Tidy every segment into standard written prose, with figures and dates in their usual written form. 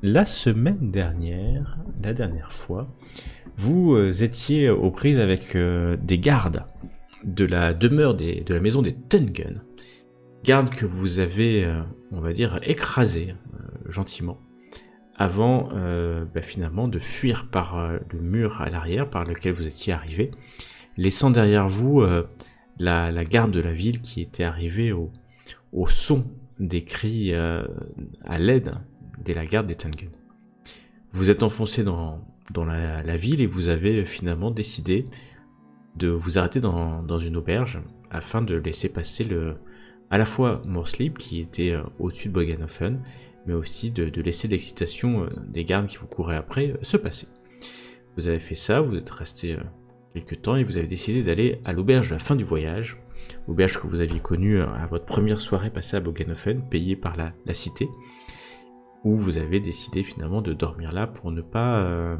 La semaine dernière, la dernière fois, vous étiez aux prises avec des gardes de la demeure de la maison des Tengen. Gardes que vous avez, on va dire, écrasés gentiment, avant finalement de fuir par le mur à l'arrière par lequel vous étiez arrivé, laissant derrière vous la garde de la ville qui était arrivée au son des cris à l'aide de la garde des Tengen. Vous êtes enfoncé dans la ville et vous avez finalement décidé de vous arrêter dans une auberge afin de laisser passer à la fois Morslip qui était au-dessus de Bogenhofen, mais aussi de laisser l'excitation des gardes qui vous couraient après se passer. Vous avez fait ça, vous êtes resté quelques temps et vous avez décidé d'aller à l'auberge de la fin du voyage, auberge que vous aviez connue à votre première soirée passée à Bogenhofen, payée par la cité, où vous avez décidé finalement de dormir là pour ne pas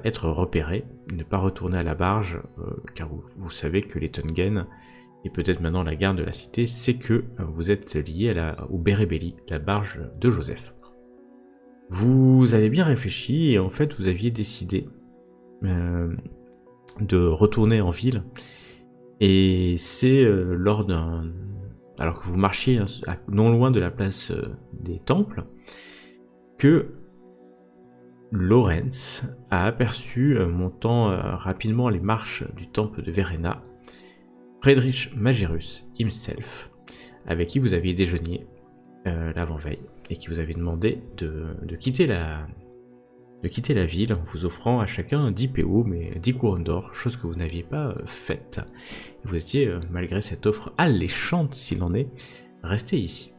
être repéré, ne pas retourner à la barge, car vous savez que les Tengen, et peut-être maintenant la garde de la cité, c'est que vous êtes lié au Berebeli, la barge de Joseph. Vous avez bien réfléchi et en fait vous aviez décidé de retourner en ville, et c'est alors que vous marchiez non loin de la place des temples, que Lorenz a aperçu, montant rapidement les marches du temple de Verena, Friedrich Magirus himself, avec qui vous aviez déjeuné l'avant-veille, et qui vous avait demandé de quitter la ville en vous offrant à chacun 10 PO, mais 10 couronnes d'or, chose que vous n'aviez pas faite. Vous étiez, malgré cette offre alléchante s'il en est, resté ici.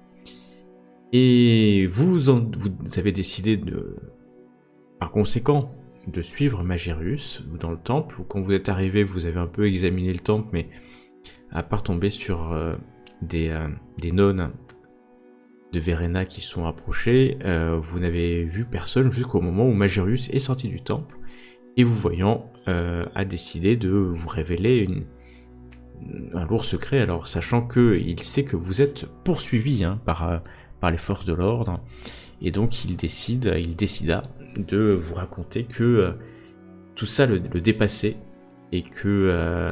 Et vous avez décidé par conséquent, de suivre Magirus dans le temple. Quand vous êtes arrivé, vous avez un peu examiné le temple, mais à part tomber sur des nonnes de Verena qui sont approchées, vous n'avez vu personne jusqu'au moment où Magirus est sorti du temple, et vous voyant, a décidé de vous révéler un lourd secret, alors sachant qu'il sait que vous êtes poursuivi par les forces de l'ordre, et donc il décida de vous raconter que tout ça le dépassait, et que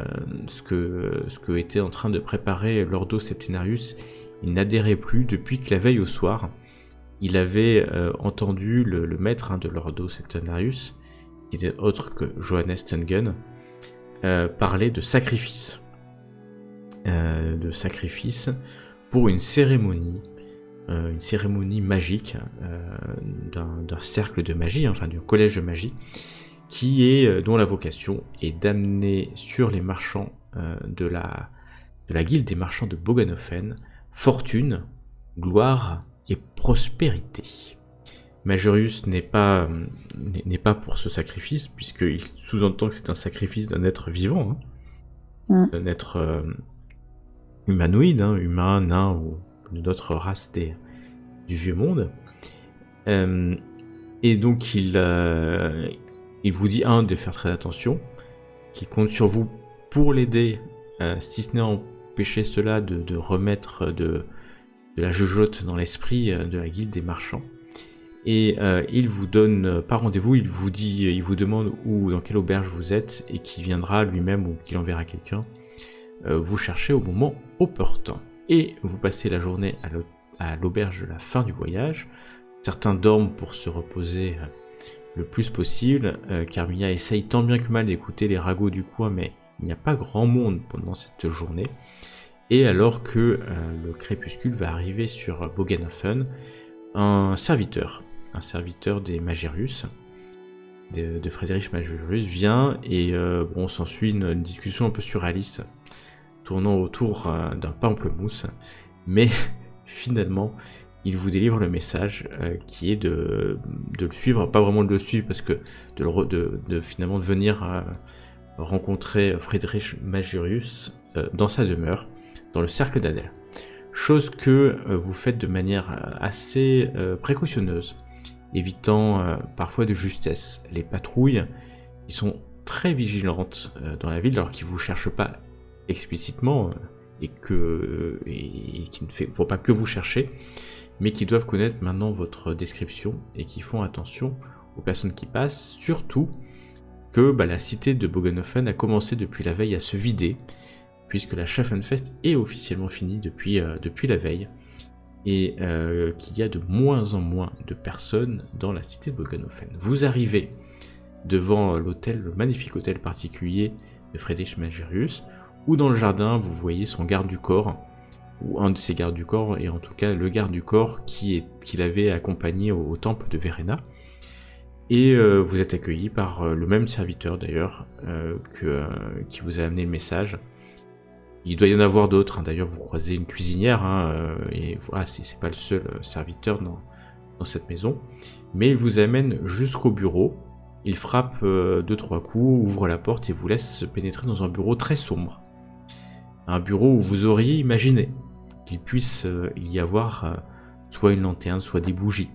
ce que était en train de préparer l'Ordo Septenarius, il n'adhérait plus depuis que la veille au soir, il avait entendu le maître de l'Ordo Septenarius, qui n'était autre que Johannes Tengen, parler de sacrifice. Pour une cérémonie magique d'un cercle de magie, enfin d'un collège de magie, dont la vocation est d'amener sur les marchands de la guilde des marchands de Bogenhofen fortune, gloire et prospérité. Magirus n'est pas pour ce sacrifice, puisqu'il sous-entend que c'est un sacrifice d'un être vivant, d'un être humanoïde, humain, nain ou d'une autre race du vieux monde. Et donc il vous dit de faire très attention, qu'il compte sur vous pour l'aider, si ce n'est empêcher cela de remettre de la jugeote dans l'esprit de la guilde des marchands. Et il vous donne pas rendez-vous, il vous demande dans quelle auberge vous êtes, et qu'il viendra lui-même ou qu'il enverra quelqu'un vous chercher au moment opportun. Et vous passez la journée à l'auberge de la fin du voyage. Certains dorment pour se reposer le plus possible. Carmilla essaye tant bien que mal d'écouter les ragots du coin, mais il n'y a pas grand monde pendant cette journée. Et alors que le crépuscule va arriver sur Bogenhofen, un serviteur des Magirus, de Friedrich Magirus, vient, et s'ensuit une discussion un peu surréaliste, tournant autour d'un pamplemousse, mais finalement il vous délivre le message qui est de le suivre, pas vraiment de le suivre, parce que finalement de venir rencontrer Friedrich Magirus dans sa demeure, dans le cercle d'Adèle. Chose que vous faites de manière assez précautionneuse, évitant parfois de justesse les patrouilles qui sont très vigilantes dans la ville, alors qu'ils ne vous cherchent pas explicitement, et qu'il ne faut pas que vous chercher, mais qui doivent connaître maintenant votre description et qui font attention aux personnes qui passent, surtout que la cité de Bogenhofen a commencé depuis la veille à se vider, puisque la Schaffenfest est officiellement finie depuis la veille, et qu'il y a de moins en moins de personnes dans la cité de Bogenhofen. Vous arrivez devant l'hôtel, le magnifique hôtel particulier de Friedrich Magerius, où dans le jardin vous voyez son garde du corps, ou un de ses gardes du corps, et en tout cas le garde du corps qui l'avait accompagné au temple de Verena. Et vous êtes accueilli par le même serviteur d'ailleurs qui vous a amené le message. Il doit y en avoir d'autres, d'ailleurs vous croisez une cuisinière, et voilà, c'est pas le seul serviteur dans cette maison. Mais il vous amène jusqu'au bureau, il frappe 2-3 coups, ouvre la porte et vous laisse pénétrer dans un bureau très sombre. Un bureau où vous auriez imaginé qu'il puisse y avoir soit une lanterne, soit des bougies.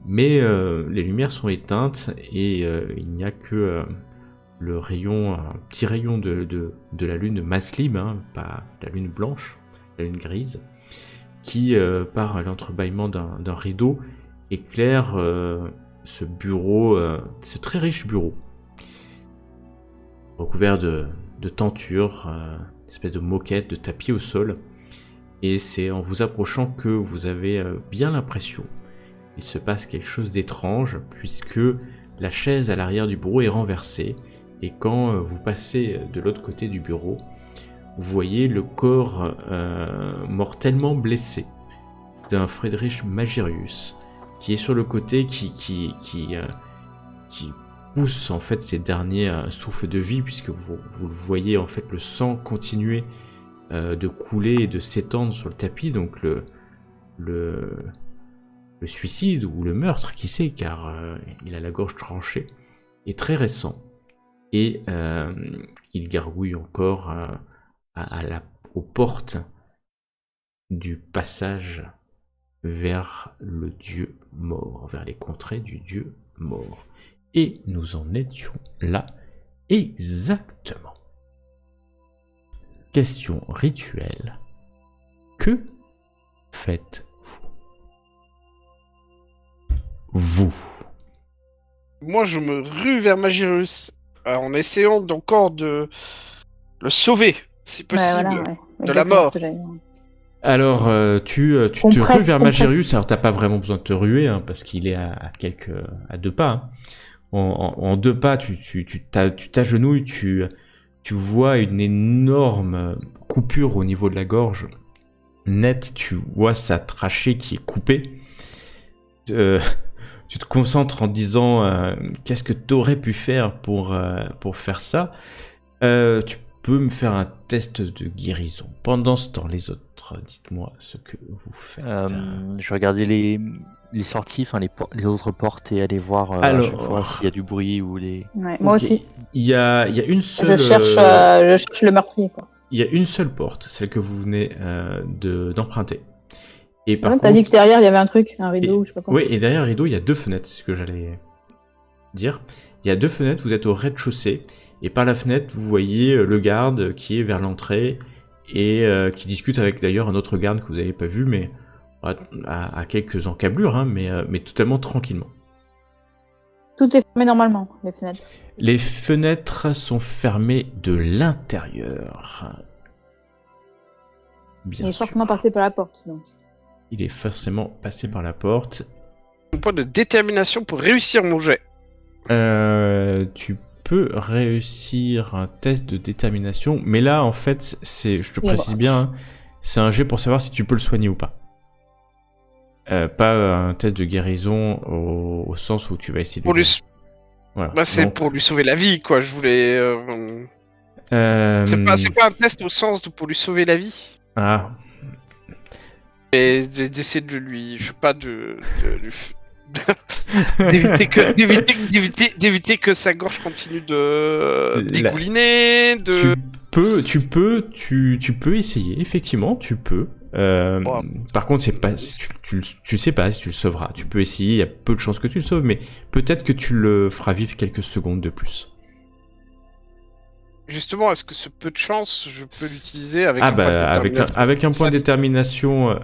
Mais les lumières sont éteintes et il n'y a que le rayon, un petit rayon de la lune Maslim, pas la lune blanche, la lune grise, qui par l'entrebâillement d'un rideau éclaire ce bureau, ce très riche bureau, recouvert de tentures, une espèce de moquette, de tapis au sol. Et c'est en vous approchant que vous avez bien l'impression qu'il se passe quelque chose d'étrange, puisque la chaise à l'arrière du bureau est renversée, et quand vous passez de l'autre côté du bureau, vous voyez le corps mortellement blessé d'un Friedrich Magerius, qui est sur le côté, qui pousse en fait ses derniers souffles de vie, puisque vous le voyez en fait le sang continuer de couler et de s'étendre sur le tapis, donc le suicide ou le meurtre, qui sait, car il a la gorge tranchée, est très récent. Et il gargouille encore aux portes du passage vers le dieu mort, vers les contrées du dieu mort. Et nous en étions là exactement. Question rituelle. Que faites-vous ? Vous. Moi, je me rue vers Magirus en essayant encore de le sauver, si possible, de la mort. Alors, tu te rues vers Magirius. Alors, t'as pas vraiment besoin de te ruer, parce qu'il est à 2 pas. En 2 pas, tu t'agenouilles, tu vois une énorme coupure au niveau de la gorge. Nette, tu vois sa trachée qui est coupée. Tu te concentres en disant qu'est-ce que tu aurais pu faire pour faire ça. Tu peux me faire un test de guérison. Pendant ce temps, les autres, dites-moi ce que vous faites. Je regardais les sorties, les autres portes, et aller voir à chaque fois s'il y a du bruit ou les... Ouais, moi aussi. Il y a une seule... Je cherche le meurtrier, quoi. Il y a une seule porte, celle que vous venez d'emprunter. Et par contre, t'as dit que derrière il y avait un truc, un rideau, je sais pas quoi. Oui, et derrière le rideau, il y a 2 fenêtres, c'est ce que j'allais dire. Il y a 2 fenêtres, vous êtes au rez-de-chaussée, et par la fenêtre, vous voyez le garde qui est vers l'entrée, et qui discute avec d'ailleurs un autre garde que vous n'avez pas vu, mais à quelques encablures, mais totalement tranquillement. Tout est fermé normalement, les fenêtres. Les fenêtres sont fermées de l'intérieur. Il est forcément passé par la porte, donc. Il est forcément passé par la porte. Un point de détermination pour réussir mon jet. Tu peux réussir un test de détermination, mais là, en fait, je te précise bien, c'est un jet pour savoir si tu peux le soigner ou pas. Pas un test de guérison au sens où tu vas essayer de pour le lui... Voilà. C'est donc... pour lui sauver la vie, quoi. Je voulais... C'est pas un test au sens de pour lui sauver la vie. Ah. Et d'essayer de lui... Je sais pas, d'éviter que sa gorge continue de dégouliner, de... Tu peux essayer, effectivement, tu peux. Par contre, c'est pas, tu sais pas si tu le sauveras. Tu peux essayer, il y a peu de chances que tu le sauves, mais peut-être que tu le feras vivre quelques secondes de plus. justement, est-ce que ce peu de chance, je peux l'utiliser avec Ah un point de bah détermination avec un point de Ça- détermination,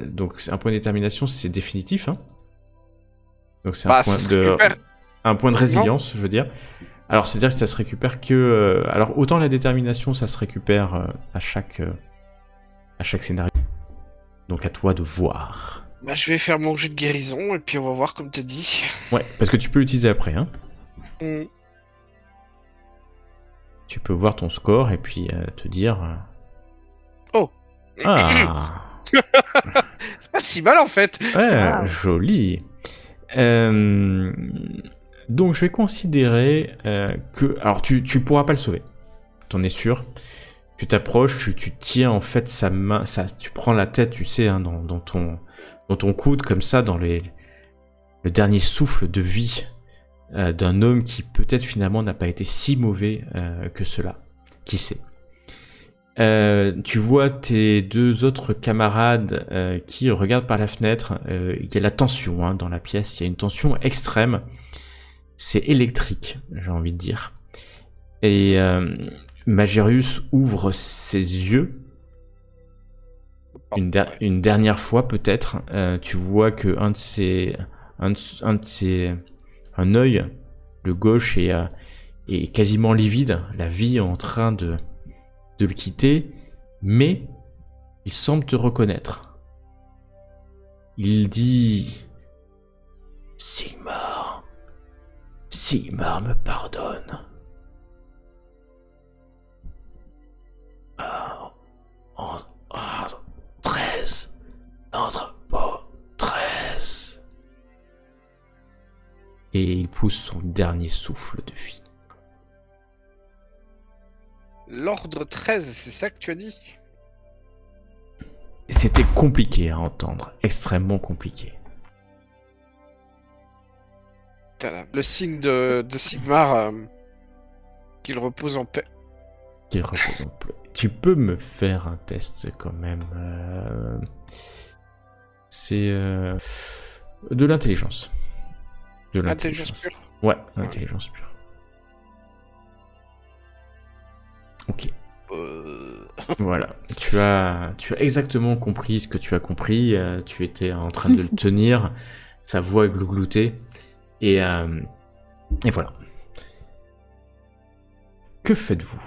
donc un point de détermination c'est définitif, hein. Donc c'est Bah, ça se récupère. un point de Non. résilience, je veux dire. Alors c'est-à-dire que ça se récupère que, alors autant la détermination ça se récupère à chaque scénario. Donc à toi de voir. Bah, je vais faire mon jeu de guérison et puis on va voir comme t'as dit. Ouais, parce que tu peux l'utiliser après, hein. Hmm. Tu peux voir ton score et puis te dire. Oh. Ah. C'est pas si mal en fait. Ouais, Wow. joli. Donc je vais considérer que... Alors tu pourras pas le sauver, t'en es sûr. Tu t'approches, tu tiens en fait sa main, tu prends la tête, tu sais, hein, dans ton coude, comme ça, dans le dernier souffle de vie d'un homme qui peut-être finalement n'a pas été si mauvais que cela. Qui sait. Tu vois tes deux autres camarades qui regardent par la fenêtre. Il y a la tension hein, dans la pièce, il y a une tension extrême. C'est électrique, j'ai envie de dire. Et Magérius ouvre ses yeux. Une dernière fois peut-être. Tu vois que un œil, le gauche, est quasiment livide. La vie est en train de le quitter, mais il semble te reconnaître. Il dit Sigmar me pardonne. En 13, entrepôt 13. Et il pousse son dernier souffle de vie. L'ordre 13, c'est ça que tu as dit? C'était compliqué à entendre, extrêmement compliqué. Le signe de Sigmar qu'il repose en paix. Qu'il repose en paix. Tu peux me faire un test quand même. C'est de l'intelligence. Intelligence pure. Ouais, intelligence pure. Ok. Voilà. Tu as exactement compris ce que tu as compris. Tu étais en train de le tenir. Sa voix est glougloutée. Et voilà. Que faites-vous?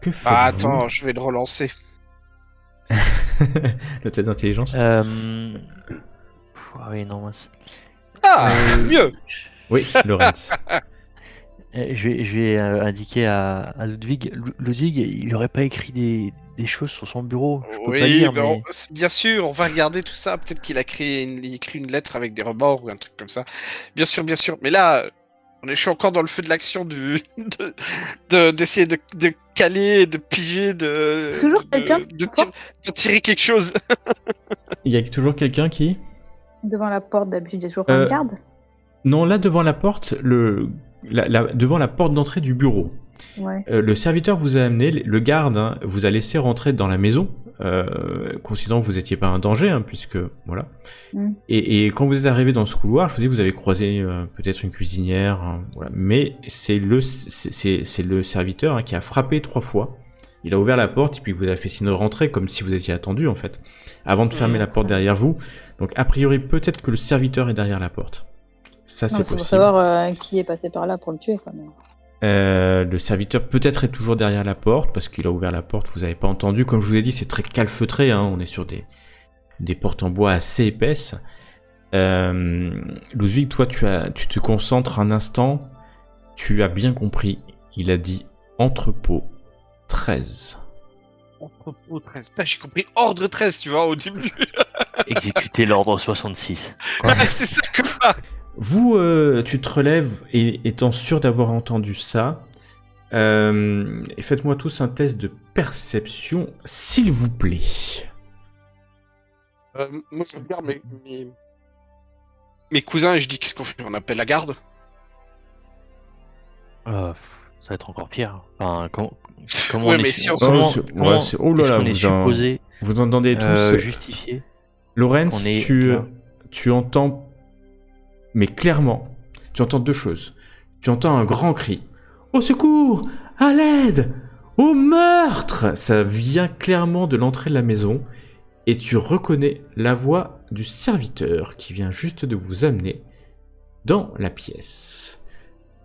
Que faites-vous? Ah, attends, je vais le relancer. Le test d'intelligence? Ah oui, non, moi. Ah, mieux. Oui, Lorenz. Je vais indiquer à Ludwig. Ludwig, il aurait pas écrit des choses sur son bureau. Je peux pas lire, mais... bien sûr, on va regarder tout ça. Peut-être qu'il a écrit une lettre avec des rebords ou un truc comme ça. Bien sûr, bien sûr. Mais là, je suis encore dans le feu de l'action d'essayer de caler, de piger, Toujours quelqu'un de tirer quelque chose. Il y a toujours quelqu'un qui... Devant la porte, d'habitude, il y a toujours un garde. Non, là, devant la porte, devant la porte d'entrée du bureau. Ouais. Le serviteur vous a amené, le garde hein, vous a laissé rentrer dans la maison, considérant que vous n'étiez pas un danger, hein, puisque voilà. Et quand vous êtes arrivé dans ce couloir, je vous dis, vous avez croisé peut-être une cuisinière, hein, voilà. Mais c'est le serviteur hein, qui a frappé 3 fois. Il a ouvert la porte et puis vous a fait signe de rentrer, comme si vous étiez attendu en fait, avant de fermer la porte derrière vous. Donc a priori, peut-être que le serviteur est derrière la porte. Ça, c'est possible. Pour savoir qui est passé par là pour le tuer, quand même. Le serviteur peut-être est toujours derrière la porte parce qu'il a ouvert la porte, vous n'avez pas entendu. Comme je vous ai dit, c'est très calfeutré, hein, on est sur des portes en bois assez épaisses. Ludwig, toi tu te concentres un instant, tu as bien compris, il a dit entrepôt 13. Entrepôt 13. J'ai compris ordre 13, tu vois, au début. Exécuter l'ordre 66. C'est ça que ça. Vous, tu te relèves et étant sûr d'avoir entendu ça, et faites-moi tous un test de perception, s'il vous plaît. Moi, je regarde mes cousins et je dis qu'est-ce qu'on fait? On appelle la garde? Ça va être encore pire. Enfin, comment ouais, on mais est, si on oh là là, est supposé vous entendez tous justifier. Lorenz, tu entends, mais clairement, tu entends 2 choses. Tu entends un grand cri. Au secours! À l'aide! Au meurtre! Ça vient clairement de l'entrée de la maison et tu reconnais la voix du serviteur qui vient juste de vous amener dans la pièce.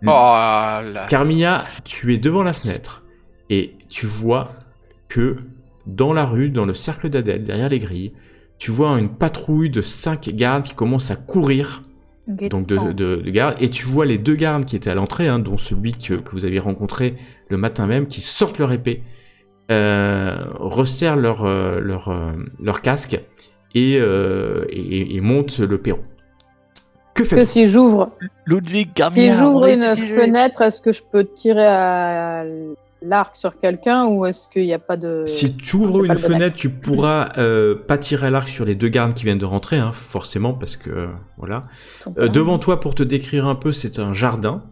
Oh là. Carmilla, tu es devant la fenêtre et tu vois que dans la rue, dans le cercle d'Adèle, derrière les grilles, tu vois une patrouille de 5 gardes qui commencent à courir, donc de gardes, et tu vois les 2 gardes qui étaient à l'entrée, dont celui que vous avez rencontré le matin même, qui sortent leur épée, resserrent leur casque et montent le perron. Que Que faites-vous? si j'ouvre Ludwig, Carmilla, si j'ouvre on est une piégés. fenêtre, est-ce que je peux tirer à l'arc sur quelqu'un ou est-ce qu'il n'y a pas de... Si tu ouvres c'est pas une le bon fenêtre, tu pourras pas tirer à l'arc sur les 2 gardes qui viennent de rentrer, forcément, parce que voilà. acte. Devant toi, pour te décrire un peu, c'est un jardin,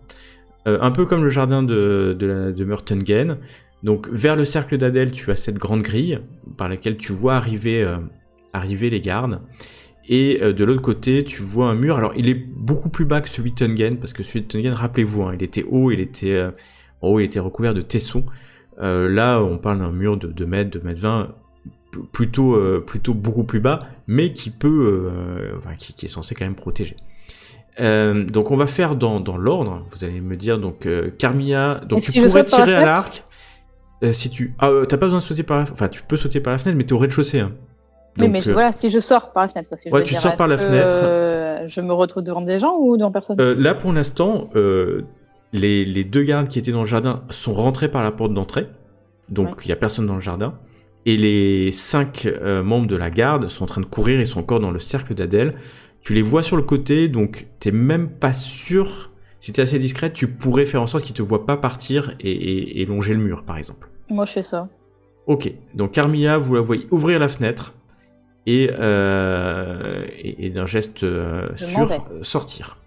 un peu comme le jardin de Murtungen. Donc, vers le cercle d'Adèle, tu as cette grande grille par laquelle tu vois arriver les gardes. Et de l'autre côté, tu vois un mur. Alors, il est beaucoup plus bas que celui de Tungen, parce que celui de Tungen, rappelez-vous, il était haut, il était recouvert de tessons. Là, on parle d'un mur de 2 mètres, 2 mètres 20, plutôt beaucoup plus bas, mais qui est censé quand même protéger. Donc on va faire dans l'ordre. Vous allez me dire donc Carmilla. Donc Et tu si je pourrais saute par la tirer à fenêtre l'arc. T'as pas besoin de sauter enfin tu peux sauter par la fenêtre, mais t'es au rez-de-chaussée. Oui, mais voilà, si je sors par la fenêtre. Parce que je ouais, veux tu dire, sors par la est-ce que, fenêtre. je me retrouve devant des gens ou devant personne? Là pour l'instant, les 2 gardes qui étaient dans le jardin sont rentrés par la porte d'entrée, donc il y a personne dans le jardin. Et les 5 membres de la garde sont en train de courir, ils sont encore dans le cercle d'Adèle. Tu les vois sur le côté, donc t'es même pas sûr. Si t'es assez discrète, tu pourrais faire en sorte qu'ils te voient pas partir et longer le mur, par exemple. Moi, je fais ça. Ok, donc Carmilla, vous la voyez ouvrir la fenêtre et d'un geste sûr vais. sortir.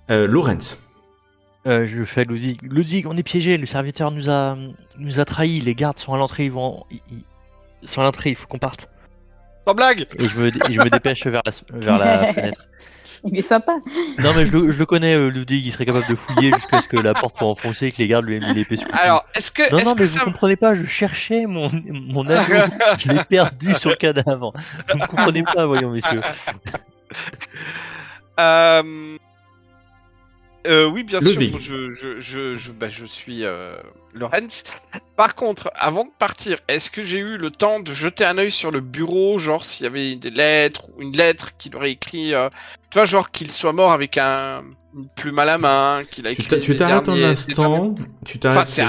Lorenz. Je fais à Ludwig. Ludwig, on est piégé. Le serviteur nous a trahis. Les gardes sont à l'entrée. Ils sont à l'entrée. Il faut qu'on parte. Sans blague. Et je me dépêche vers la fenêtre. Il est sympa. Non, mais je le connais, Ludwig. Il serait capable de fouiller jusqu'à ce que la porte soit enfoncée et que les gardes lui aient mis l'épée sur le cou. Alors, est-ce que Non, est-ce mais que vous ça comprenez pas. Je cherchais mon anneau. Je l'ai perdu sur le cadavre. Vous ne comprenez pas, voyons, messieurs. Oui, bien Ludwig. sûr, je suis Lorenz. Par contre, avant de partir, est-ce que j'ai eu le temps de jeter un œil sur le bureau, genre s'il y avait des lettres, ou une lettre qu'il aurait écrit, tu vois, genre qu'il soit mort avec une plume à la main, qu'il a écrit. Tu t'arrêtes un instant. Tu t'arrêtes. Enfin, c'est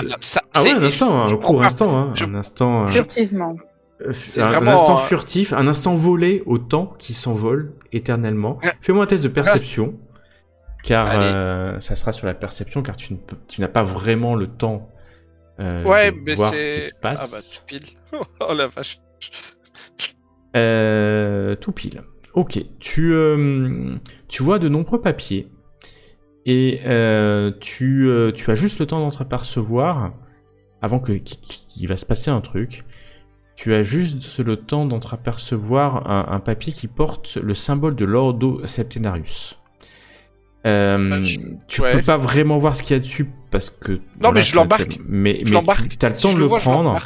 un instant, un court instant, un instant. Furtivement. Un vraiment, instant furtif, un instant volé au temps qui s'envole éternellement. Fais-moi un test de perception. Car ça sera sur la perception, car tu n'as pas vraiment le temps de voir ce qui se passe. Ah bah, tout pile. Oh la vache. Tout pile. Ok, tu vois de nombreux papiers et tu as juste le temps d'entreapercevoir, avant qu'il va se passer un truc, tu as juste le temps d'entreapercevoir un papier qui porte le symbole de l'Ordo Septenarius. Tu peux pas vraiment voir ce qu'il y a dessus parce que. Non, mais je l'embarque. Mais tu as le temps de le prendre,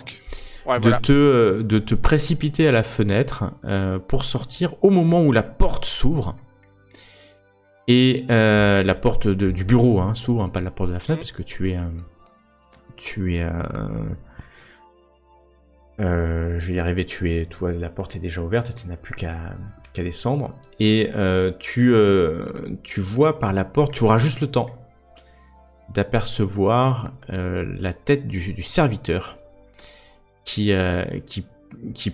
de te précipiter à la fenêtre pour sortir au moment où la porte s'ouvre. Et la porte du bureau s'ouvre, pas la porte de la fenêtre, parce que je vais y arriver, toi, la porte est déjà ouverte, tu n'as plus qu'à descendre. Et tu vois par la porte, tu auras juste le temps d'apercevoir la tête du serviteur qui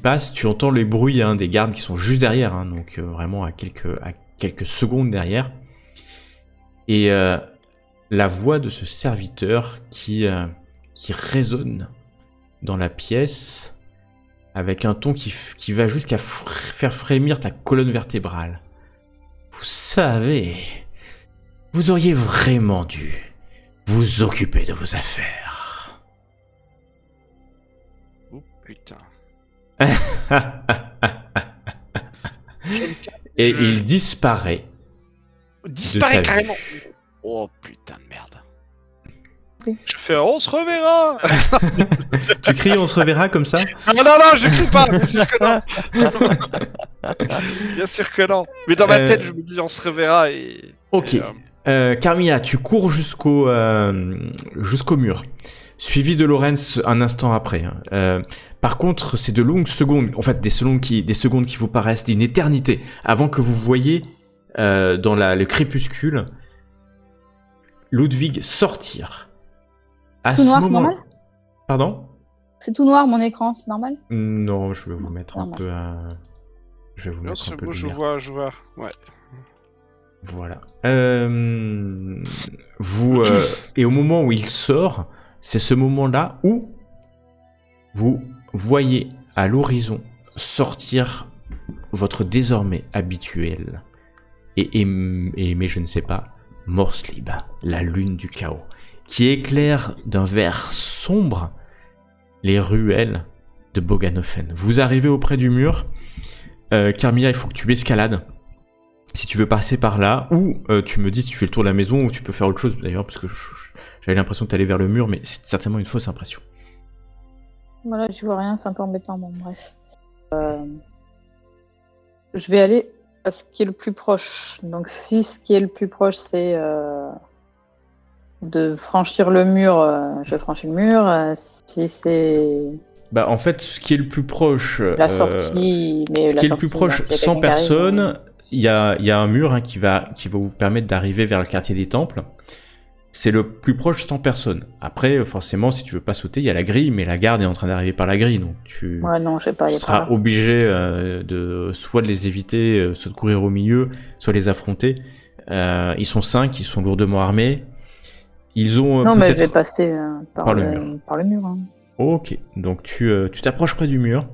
passe. Tu entends les bruits des gardes qui sont juste derrière, donc vraiment à quelques secondes derrière. Et la voix de ce serviteur qui résonne dans la pièce avec un ton qui va jusqu'à faire frémir ta colonne vertébrale. Vous savez, vous auriez vraiment dû vous occuper de vos affaires. Oh putain. Et il disparaît. Disparaît carrément. Oh putain de merde. compris. Je fais on se reverra. Tu cries, on se reverra comme ça? Non, je crie pas, bien sûr que non. Bien sûr que non. Mais dans ma tête, je me dis on se reverra et. Ok. Carmilla, tu cours jusqu'au mur, suivi de Lorenz un instant après. Par contre, c'est de longues secondes, en fait des secondes qui vous paraissent d'une éternité, avant que vous voyez dans le crépuscule Ludwig sortir. À Tout ce noir, c'est moment... normal? Pardon? C'est tout noir mon écran, c'est normal? Non, je vais vous mettre un Normal. peu Je vais vous Non, mettre un c'est peu bon, de je lumière. vois. Ouais. Voilà. Et au moment où il sort, c'est ce moment-là où vous voyez à l'horizon sortir votre désormais habituel et aimé, je ne sais pas, Morslib, la lune du chaos, qui éclaire d'un vert sombre les ruelles de Boganofen. Vous arrivez auprès du mur. Carmilla, il faut que tu escalades si tu veux passer par là, ou tu me dis si tu fais le tour de la maison, ou tu peux faire autre chose d'ailleurs, parce que j'avais l'impression que tu allais vers le mur, mais c'est certainement une fausse impression. Voilà, je vois rien, c'est un peu embêtant, bon bref. Je vais aller à ce qui est le plus proche. Donc si ce qui est le plus proche c'est de franchir le mur, je franchis le mur. Si c'est Bah en fait, ce qui est le plus proche... la sortie, mais ce la qui est le sortie, plus proche, donc, il y a 100 quelqu'un qui arrive, personnes, il y a un mur qui va vous permettre d'arriver vers le quartier des temples. C'est le plus proche 100 personnes. Après, forcément, si tu veux pas sauter, il y a la grille, mais la garde est en train d'arriver par la grille, donc tu Ouais, non, je sais pas, il y a seras pas. obligé soit de les éviter, soit de courir au milieu, soit les affronter. Ils sont 5, ils sont lourdement armés. Ils ont Non, mais je vais peut-être... passer par le mur. par le mur. Hein. Ok, donc tu t'approches près du mur.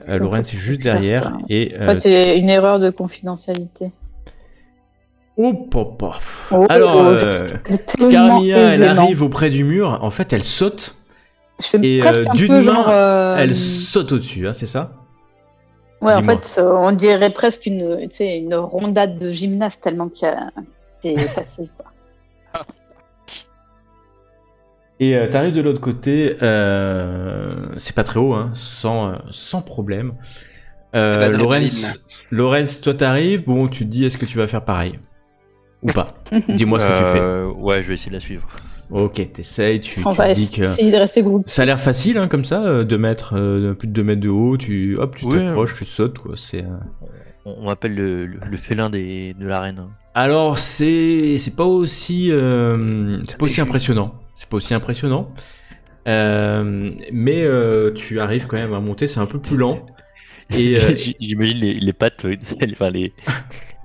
Lorenz est juste faire derrière. ça. Et, En fait, c'est une erreur de confidentialité. Oh, papa. Oh, Alors, c'est tellement Carmilla, elle gênant. arrive auprès du mur. En fait, elle saute. Je fais Et presque un d'une peu main, genre. Elle saute au-dessus, hein, c'est ça? Ouais, en Dis-moi. fait, on dirait presque une rondade de gymnaste tellement que c'est facile. Quoi. Et t'arrives de l'autre côté. C'est pas très haut, hein, sans problème. L'adrénaline. Lorenz, toi t'arrives. Bon, tu te dis, est-ce que tu vas faire pareil? Ou pas? Dis-moi ce que tu fais. Ouais, je vais essayer de la suivre. Ok, t'essayes, tu On te va dis que... essayer de rester groupe. Ça a l'air facile, hein, comme ça, 2 mètres, plus de 2 mètres de haut, tu Ouais. t'approches, tu sautes, quoi. C'est... On m'appelle le félin de l'arène. Alors, c'est pas aussi impressionnant. C'est pas aussi impressionnant. Mais tu arrives quand même à monter, c'est un peu plus lent. Et J'imagine les pattes, enfin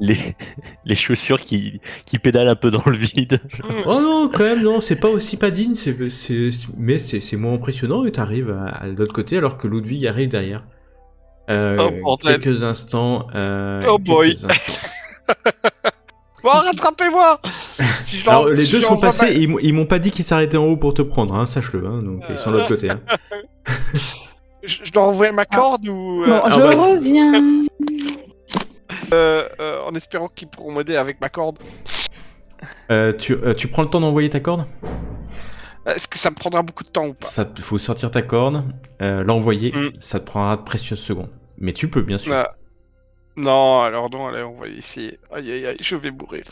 les chaussures qui pédalent un peu dans le vide. oh non, quand même, non, c'est pas aussi padine, mais c'est moins impressionnant et t'arrives à l'autre côté alors que Ludwig arrive derrière. Oh, bordel. Quelques instants. Oh boy. quelques instants. Bon, rattrapez-moi. Si je Alors, leur- les si deux je sont leur envoie passés et ils m'ont pas dit qu'ils s'arrêtaient en haut pour te prendre, hein, sache-le, hein, donc ils sont de l'autre côté. Hein. je dois envoyer ma corde ou Bon, je bah- reviens. en espérant qu'ils pourront m'aider avec ma corde. Tu prends le temps d'envoyer ta corde? Est-ce que ça me prendra beaucoup de temps ou pas? Faut sortir ta corde, l'envoyer, Mm. ça te prendra de précieuses secondes. Mais tu peux, bien sûr. Non, alors non, allez, on va essayer. Aïe aïe aïe, je vais mourir.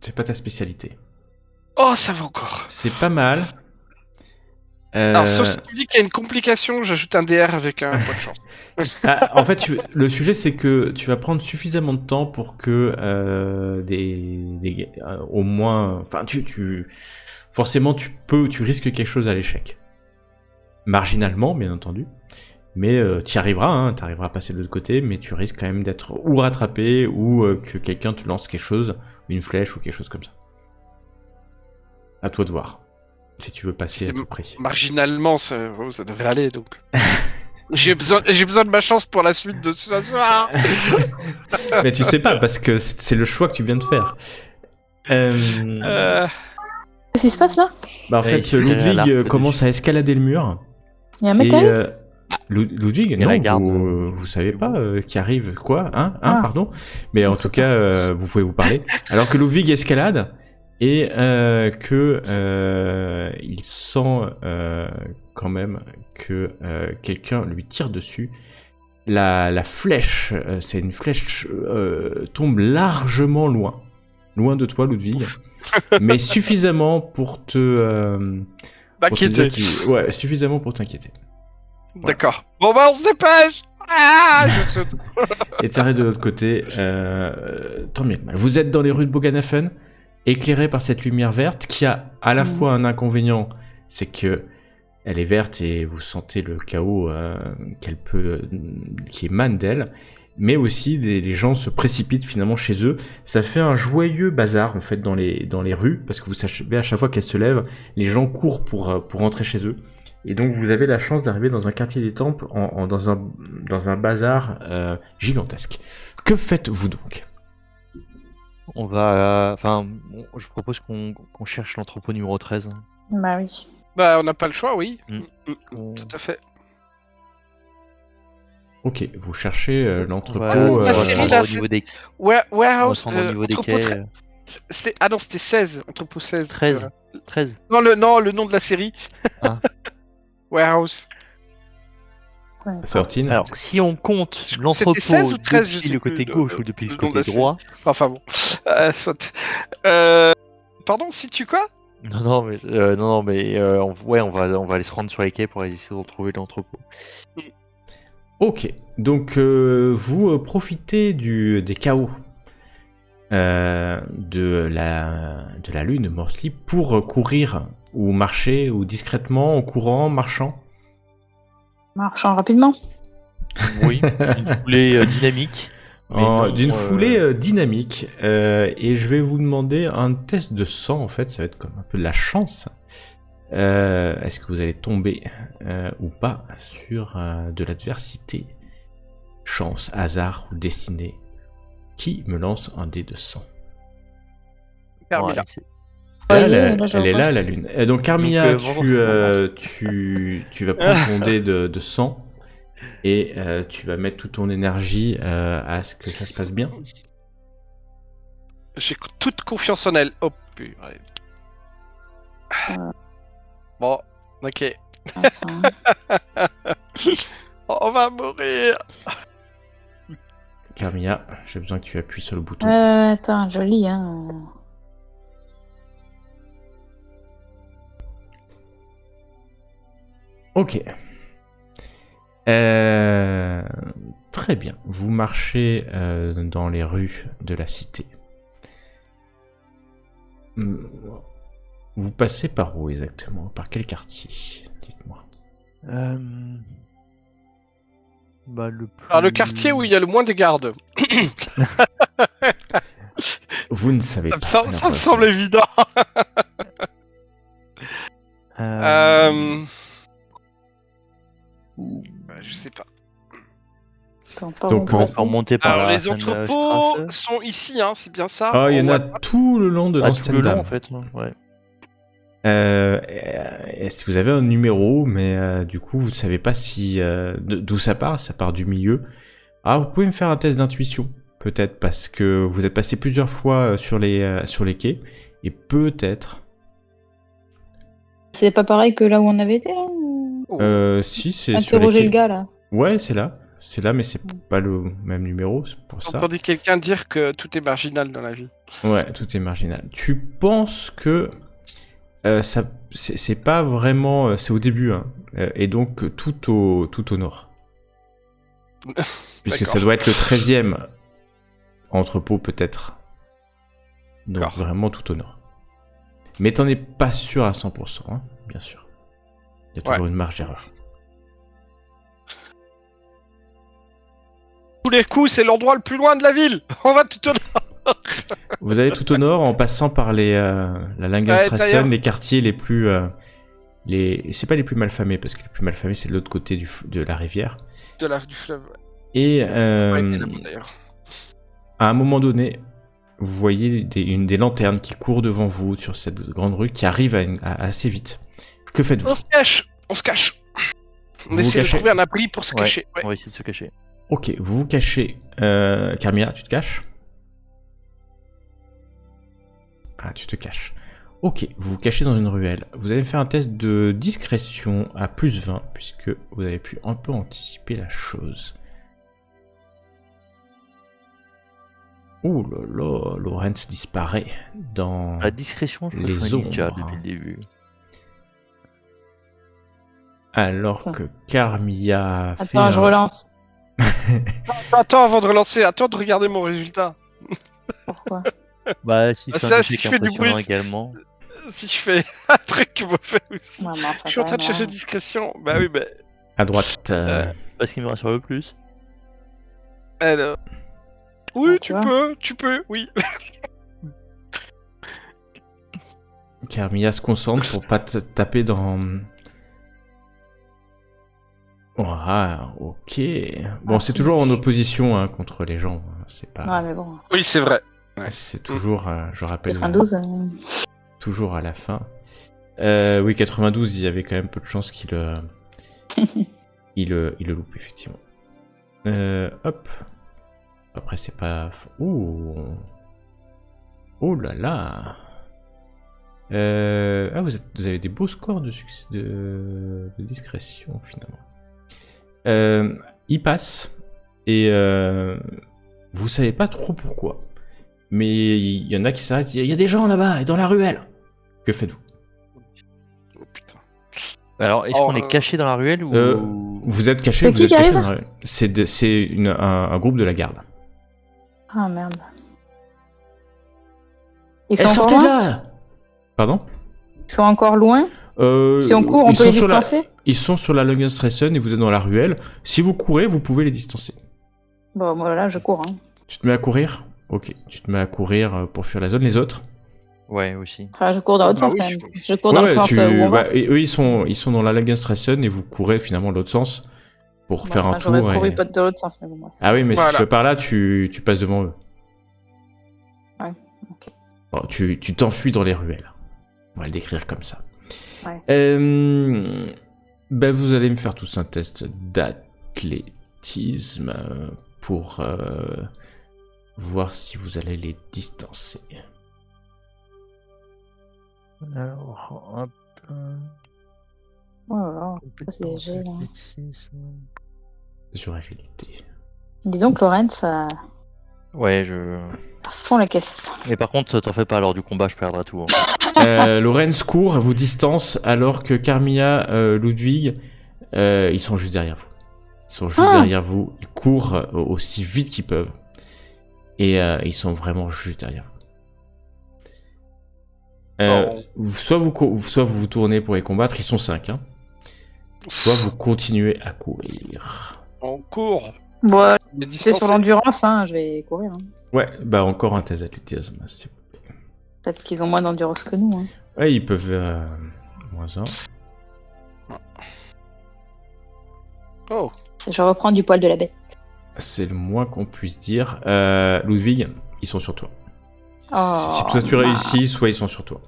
C'est pas ta spécialité. Oh, ça va encore. C'est pas mal. Alors, sauf si tu dis qu'il y a une complication, j'ajoute un DR avec un point de chance. En fait, le sujet, c'est que tu vas prendre suffisamment de temps pour que au moins, enfin, forcément, tu risques quelque chose à l'échec. Marginalement, bien entendu. Mais tu y arriveras, hein, tu arriveras à passer de l'autre côté, mais tu risques quand même d'être ou rattrapé ou que quelqu'un te lance quelque chose, une flèche ou quelque chose comme ça. À toi de voir. Si tu veux passer à tout prix. Marginalement, ça devrait aller donc. J'ai besoin de ma chance pour la suite de ce soir. Mais tu sais pas, parce que c'est le choix que tu viens de faire. Qu'est-ce qui se passe là? Bah en Ouais, fait, il se tire à l'arc Ludwig commence à escalader le mur. Il y a un mec Et qui arrive Ludwig, y a la garde. vous savez pas qui arrive quoi, Ah. pardon. Mais en tout cas, vous pouvez vous parler. Alors que Ludwig escalade et il sent quand même que quelqu'un lui tire dessus. La flèche, c'est une flèche, tombe largement loin de toi, Ludwig, mais suffisamment pour te M'inquiéter. ouais, suffisamment pour t'inquiéter. D'accord. Bon bah on se dépêche. Ah, je saute. Et tu arrives de l'autre côté, tant bien que mal. Vous êtes dans les rues de Boganafen, éclairé par cette lumière verte qui a à la fois un inconvénient, c'est que elle est verte et vous sentez le chaos qui émane d'elle, mais aussi les gens se précipitent finalement chez eux. Ça fait un joyeux bazar en fait dans les rues, parce que vous savez à chaque fois qu'elle se lève, les gens courent pour rentrer chez eux. Et donc vous avez la chance d'arriver dans un quartier des temples dans un bazar gigantesque. Que faites-vous donc ? On va. Je propose qu'on cherche l'entrepôt numéro 13. Bah oui. Bah on n'a pas le choix, oui. On- Tout à fait. Ok, vous cherchez l'entrepôt. on la va se série, rendre là, au c'est- niveau des. Warehouse. On va se rendre au niveau des entrepôt quais. Ah non, c'était 16. Entrepôt 16. 13. 13. Non, le nom de la série. Ah. Warehouse. Ouais, Sortine. Alors, si on compte C'était l'entrepôt 16 ou 13, je depuis sais le plus, côté le- gauche ou depuis le le nom de la côté droit. Enfin bon. Soit. Pardon, si tu quoi? Non, mais on va aller se rendre sur les quais pour essayer de retrouver l'entrepôt. Ok, donc vous profitez des chaos de la lune Morsley pour courir ou marcher ou discrètement, en courant, marchant. Marchant rapidement. Oui, une foulée dynamique. mais non, D'une foulée dynamique. Et je vais vous demander un test de sang, en fait, ça va être comme un peu de la chance. Est-ce que vous allez tomber ou pas sur de l'adversité, chance, hasard ou destinée? Qui me lance un dé de sang? Carmilla. Elle là, je est vois. là, la lune. Donc Carmilla, Donc, bonjour. tu vas prendre ton dé de sang et tu vas mettre toute ton énergie à ce que ça se passe bien. J'ai toute confiance en elle. Oh purée. Bon, ok. Enfin, On va mourir. Carmilla, j'ai besoin que tu appuies sur le bouton. attends, joli, hein. Ok. Très bien. Vous marchez dans les rues de la cité. Vous passez par où exactement? Par quel quartier? Dites-moi. Alors le quartier où il y a le moins de gardes. Vous ne savez pas. Ça me malheureusement. semble évident. Je sais pas. Attends, pas Donc, bon On passer. peut remonter par Alors la les entrepôts sont ici, hein, c'est bien ça. Ah, il y en a Ouais. tout le long de tout le l'Amsterdam. long en fait. Ouais. Si vous avez un numéro, mais du coup, vous ne savez pas si d'où ça part du milieu. Ah, vous pouvez me faire un test d'intuition, peut-être, parce que vous êtes passé plusieurs fois sur les quais, et peut-être... C'est pas pareil que là où on avait été, là Si, c'est sur les Interroger quais. le gars, là. Ouais, c'est là, mais c'est pas le même numéro, c'est pour J'ai ça. entendu quelqu'un dire que tout est marginal dans la vie. Ouais, tout est marginal. Tu penses que ça, c'est pas vraiment, c'est au début, hein, et donc tout au nord. Puisque D'accord. ça doit être le 13e entrepôt peut-être. Donc D'accord. vraiment tout au nord. Mais t'en es pas sûr à 100%, hein, bien sûr. Il y a toujours une marge d'erreur. Tous les coups, c'est l'endroit le plus loin de la ville. On va tout au nord. Vous allez tout au nord en passant par la Langenstrasse, d'ailleurs- les quartiers les plus... c'est pas les plus malfamés, parce que les plus malfamés c'est de l'autre côté de la rivière. Du fleuve. Et Ouais, t'es là-bas, d'ailleurs. à un moment donné, vous voyez des lanternes qui courent devant vous sur cette grande rue qui arrivent assez vite. Que faites-vous? On se cache. On se cache. On Vous essaie de cachez. trouver un abri pour se Ouais. cacher. Ouais. On va essayer de se cacher. Ok, vous vous cachez. Carmilla, tu te caches? Ah, Voilà, tu te caches. Ok, vous vous cachez dans une ruelle. Vous allez me faire un test de discrétion à plus 20, puisque vous avez pu un peu anticiper la chose. Ouh là là, Lorenz disparaît dans La discrétion, je les fais un ninja ombres. depuis le début. Alors que Carmilla fait Attends, je relance. Attends, avant de relancer, attends de regarder mon résultat. Pourquoi? Bah, si Ah, fait ça, un si échec je fais du impressionnant bruit, également. Si je fais un truc mauvais aussi. Ouais, mais enfin, Je suis en train de quand chercher même, discrétion. Bah oui, bah. à droite. Parce qu'il me rassure le plus. Alors. Oui, Ouais, tu vois. tu peux, oui. Carmilla se concentre pour pas te taper dans... Voilà, ok. Bon, Ah, c'est si. toujours en opposition hein, contre les gens. C'est pas... Ouais, mais bon. Oui, c'est vrai. C'est toujours, je rappelle, 92. toujours à la fin. Oui, 92, il y avait quand même peu de chances qu'il il le loupe, effectivement. Hop. Après, c'est pas... Ouh. Oh là là. Ah, vous avez des beaux scores de succès, de discrétion, finalement. Il passe, et vous savez pas trop pourquoi. Mais il y en a qui s'arrêtent. Il y a des gens là-bas, dans la ruelle. Que faites-vous? Oh putain. Alors, est-ce qu'on est caché dans la ruelle ou... Vous êtes caché, C'est vous qui êtes qui caché arrive dans la ruelle. C'est un groupe de la garde. Ah merde. Ils Eh, sont encore sortez de loin? là! Pardon? Ils sont encore loin? Si on court, on ils peut sont les sur distancer? Ils sont sur la Langenstrassen et vous êtes dans la ruelle. Si vous courez, vous pouvez les distancer. Bon, moi là, je cours. Hein. Tu te mets à courir? Ok, tu te mets à courir pour fuir la zone. Les autres? Ouais, aussi. Enfin, je cours dans l'autre Bah sens oui, quand même. je- Je cours dans le sens où on va. et eux, ils sont dans la Langenstrassen et vous courez finalement de l'autre sens pour faire un tour. J'aurais couru Et... pas de l'autre sens, mais bon, moi. Ah oui, mais si Voilà. tu fais par là, tu passes devant eux. Ouais, ok. Bon, tu t'enfuis dans les ruelles. On va le décrire comme ça. Ouais. Ben vous allez me faire tous un test d'athlétisme pour voir si vous allez les distancer. Alors, hop. Oh là là, c'est léger, là. Sur agilité. Dis donc, Lorenz, à Ouais, je... fond la caisse. Mais par contre, t'en fais pas, lors du combat, je perdrai tout. Hein. Lorenz court à vous distance alors que Carmilla, Ludwig, ils sont juste derrière vous. Ils sont juste derrière vous. Ils courent aussi vite qu'ils peuvent. Et ils sont vraiment juste derrière vous. Soit vous vous tournez pour les combattre, ils sont 5. Hein. Soit vous continuez à courir. On court. Bon, Mais c'est sur distancé. l'endurance, hein, je vais courir. Hein. Ouais, bah encore un test d'athlétisme. s'il vous plaît. Peut-être qu'ils ont moins d'endurance que nous. Hein. Ouais, ils peuvent... moins 1. Oh. Je reprends du poil de la bête. C'est le moins qu'on puisse dire. Ludwig, ils sont sur toi. Oh, Si toi tu bah. réussis, soit ils sont sur toi.